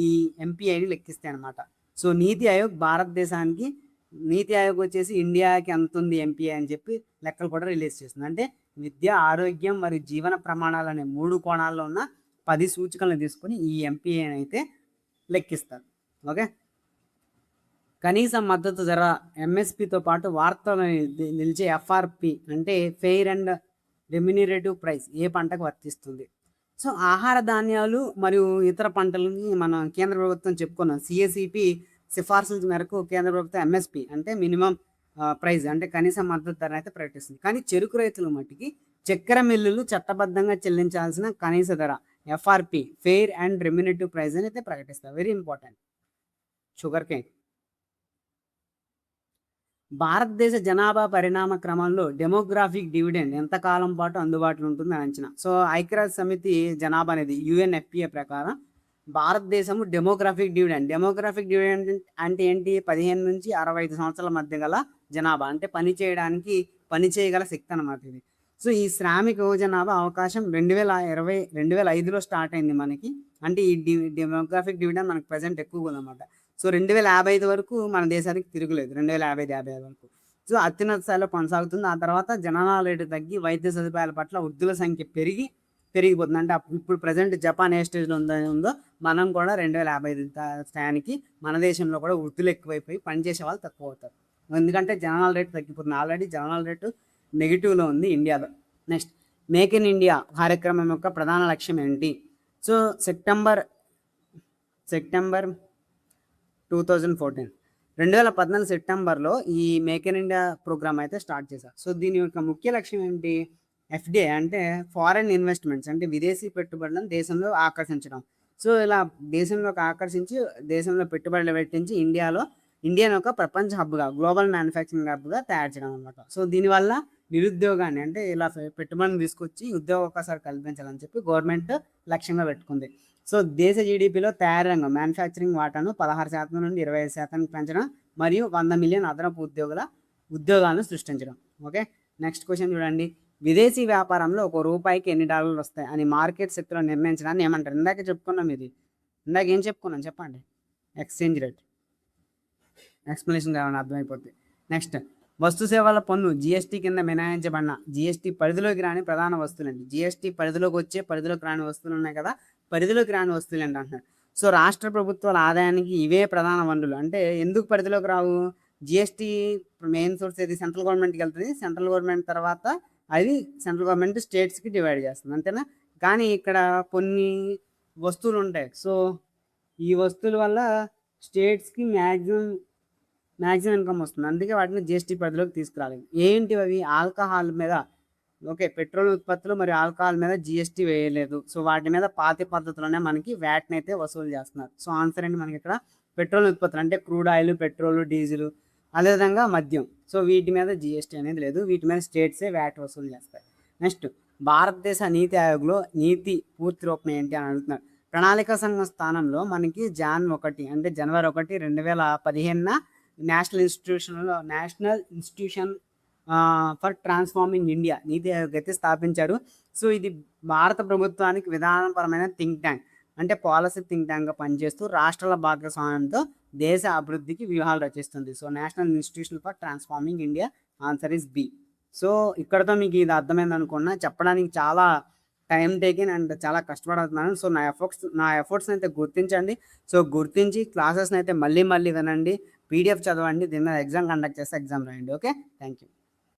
ఈ ఎంపీఐని లెక్కిస్తాయి అనమాట. సో నీతి ఆయోగ్ భారతదేశానికి, నీతి ఆయోగ్ వచ్చేసి ఇండియాకి ఎంత ఉంది ఎంపీఐ అని చెప్పి లెక్కలు కూడా రిలీజ్ చేస్తుంది. అంటే విద్య, ఆరోగ్యం మరియు జీవన ప్రమాణాలు అనే 3 కోణాల్లో ఉన్న 10 సూచికలను తీసుకొని ఈ ఎంపీఐని అయితే లెక్కిస్తారు. ఓకే, కనీస మద్దతు ధర ఎంఎస్పితో పాటు వార్తలు నిలిచే ఎఫ్ఆర్పి అంటే ఫెయిర్ అండ్ రెమ్యునరేటివ్ ప్రైస్ ఏ పంటకు వర్తిస్తుంది? సో ఆహార ధాన్యాలు మరియు ఇతర పంటలని మన కేంద్ర ప్రభుత్వం చెప్పుకున్నాం. సిఎసిపి సిఫార్సుల మేరకు కేంద్ర ప్రభుత్వం ఎంఎస్పి అంటే మినిమం ప్రైస్ అంటే కనీస మద్దతు ధర అయితే ప్రకటిస్తుంది. కానీ చెరుకు రైతుల మట్టికి చక్కెర మిల్లులు చట్టబద్ధంగా చెల్లించాల్సిన కనీస ధర FRP fair and remunerative price అని అయితే ప్రకటిస్తారు. Very important. షుగర్ కేన్, భారతదేశ జనాభా పరిణామ క్రమంలో డెమోగ్రాఫిక్ డివిడెండ్ ఎంతకాలం పాటు అందుబాటులో ఉంటుందని అంచనా? సో ఐక్యరాజ్య సమితి జనాభా అనేది యుఎన్ఎఫ్పిఏ ప్రకారం భారతదేశము డెమోగ్రాఫిక్ డివిడెండ్ అంటే ఏంటి? 15 నుంచి 65 సంవత్సరాల మధ్య గల జనాభా అంటే పని చేయగల శక్తి అన్నమాట ఇది. సో ఈ శ్రామిక జనాభా అవకాశం 2005లో స్టార్ట్ అయింది మనకి. అంటే ఈ డెమోగ్రాఫిక్ డివిడెండ్ మనకి ప్రజెంట్ ఎక్కువగా ఉందన్నమాట. సో 2055 వరకు మన దేశానికి తిరుగులేదు, 2050 వరకు. సో అత్యున్నత స్థాయిలో కొనసాగుతుంది. ఆ తర్వాత జననాల రేటు తగ్గి వైద్య సదుపాయాల పట్ల వృద్ధుల సంఖ్య పెరిగి పెరిగిపోతుంది. అంటే ఇప్పుడు ప్రజెంట్ జపాన్ ఏ స్టేజ్లో ఉందో మనం కూడా 2050 టయానికి మన దేశంలో కూడా వృద్ధులు ఎక్కువైపోయి పనిచేసే వాళ్ళు తక్కువ అవుతారు. ఎందుకంటే జననాల రేటు తగ్గిపోతుంది. ఆల్రెడీ జననాల రేటు నెగిటివ్లో ఉంది ఇండియాలో. నెక్స్ట్, మేక్ ఇన్ ఇండియా కార్యక్రమం యొక్క ప్రధాన లక్ష్యం ఏంటి? సో సెప్టెంబర్ 2014 సెప్టెంబర్లో ఈ మేక్ ఇన్ ఇండియా ప్రోగ్రామ్ అయితే స్టార్ట్ చేశారు. సో దీని యొక్క ముఖ్య లక్ష్యం ఏంటి? ఎఫ్డిఐ అంటే ఫారెన్ ఇన్వెస్ట్మెంట్స్, అంటే విదేశీ పెట్టుబడులను దేశంలో ఆకర్షించడం. సో ఇలా దేశంలోకి ఆకర్షించి దేశంలో పెట్టుబడులు పెట్టించి ఇండియాను ఒక ప్రపంచ హబ్గా, గ్లోబల్ మ్యానుఫ్యాక్చరింగ్ హబ్గా తయారు చేయడం అనమాట. సో దీనివల్ల నిరుద్యోగాన్ని, అంటే ఇలా పెట్టుబడిని తీసుకొచ్చి ఉద్యోగ అవకాశాలు కల్పించాలని చెప్పి గవర్నమెంట్ లక్ష్యంగా పెట్టుకుంది. సో దేశ జీడిపిలో తయారీ రంగం, మ్యానుఫ్యాక్చరింగ్ వాటాను 16% నుండి 25% పెంచడం మరియు 100 మిలియన్ అదనపు ఉద్యోగాలను సృష్టించడం. ఓకే, నెక్స్ట్ క్వశ్చన్ చూడండి. విదేశీ వ్యాపారంలో $1 ఎన్ని డాలర్లు వస్తాయి అని మార్కెట్ శక్తిలో నిర్ణయించడాన్ని ఏమంటారు? ఇందాక చెప్పుకున్నాం ఇది. ఇందాక ఏం చెప్పుకున్నాం చెప్పండి? Exchange rate. ఎక్స్ప్లెనేషన్ కావాలని అర్థమైపోతుంది. నెక్స్ట్, వస్తు సేవల పన్ను జిఎస్టీ కింద మినహాయించబడిన జిఎస్టీ పరిధిలోకి రాని ప్రధాన వస్తువులండి. జిఎస్టీ పరిధిలోకి రాని వస్తువులు ఉన్నాయి కదా, పరిధిలోకి రాని వస్తువులు ఏంటి అంటున్నారు. సో రాష్ట్ర ప్రభుత్వాల ఆదాయానికి ఇవే ప్రధాన వనరులు. అంటే ఎందుకు పరిధిలోకి రావు? జిఎస్టీ మెయిన్ సోర్స్ ఏది? సెంట్రల్ గవర్నమెంట్కి వెళ్తుంది. సెంట్రల్ గవర్నమెంట్ తర్వాత అది సెంట్రల్ గవర్నమెంట్ స్టేట్స్కి డివైడ్ చేస్తుంది, అంతేనా? కానీ ఇక్కడ కొన్ని వస్తువులు ఉంటాయి. సో ఈ వస్తువుల వల్ల స్టేట్స్కి మ్యాక్సిమం ఇన్కమ్ వస్తుంది. అందుకే వాటిని జిఎస్టీ పరిధిలోకి తీసుకురాలేదు. ఏంటి అవి? ఆల్కహాల్ మీద, ఓకే, పెట్రోల్ ఉత్పత్తులు మరియు ఆల్కహాల్ మీద జిఎస్టీ వేయలేదు. సో వాటి మీద పాత పద్ధతిలోనే మనకి వ్యాట్ని అయితే వసూలు చేస్తున్నారు. సో ఆన్సర్ ఏంటి మనకి ఇక్కడ? పెట్రోల్ ఉత్పత్తులు అంటే క్రూడ్ ఆయిల్, పెట్రోల్, డీజిల్, అదేవిధంగా మద్యం. సో వీటి మీద జిఎస్టీ అనేది లేదు, వీటి మీద స్టేట్సే వ్యాట్ వసూలు చేస్తాయి. నెక్స్ట్, భారతదేశ నీతి ఆయోగ్లో నీతి పూర్తి రూపం ఏంటి అని అడుగుతున్నారు. ప్రణాళిక సంఘం స్థానంలో మనకి జనవరి 1, 2015 national institution for transforming India NITI Aayog అయితే స్థాపించారు. సో ఇది భారత ప్రభుత్వానికి విధానపరమైన థింక్ ట్యాంక్, అంటే పాలసీ థింక్ ట్యాంక్గా పనిచేస్తూ రాష్ట్రాల భాగస్వామ్యంతో దేశ అభివృద్ధికి వ్యూహాలు రచిస్తుంది. So national institution for transforming India, answer is B. So ఇక్కడతో మీకు ఇది అర్థమైంది అనుకున్నా. చెప్పడానికి చాలా టైం టేకింగ్ అండ్ చాలా కష్టపడుతున్నాను. సో నా ఎఫర్ట్స్ని అయితే గుర్తించండి. సో గుర్తించి క్లాసెస్ని అయితే మళ్ళీ వినండి, పీడిఎఫ్ చదవండి, దీని మీద ఎగ్జామ్ కండక్ట్ చేస్తే ఎగ్జామ్ రాయండి. Okay, thank you.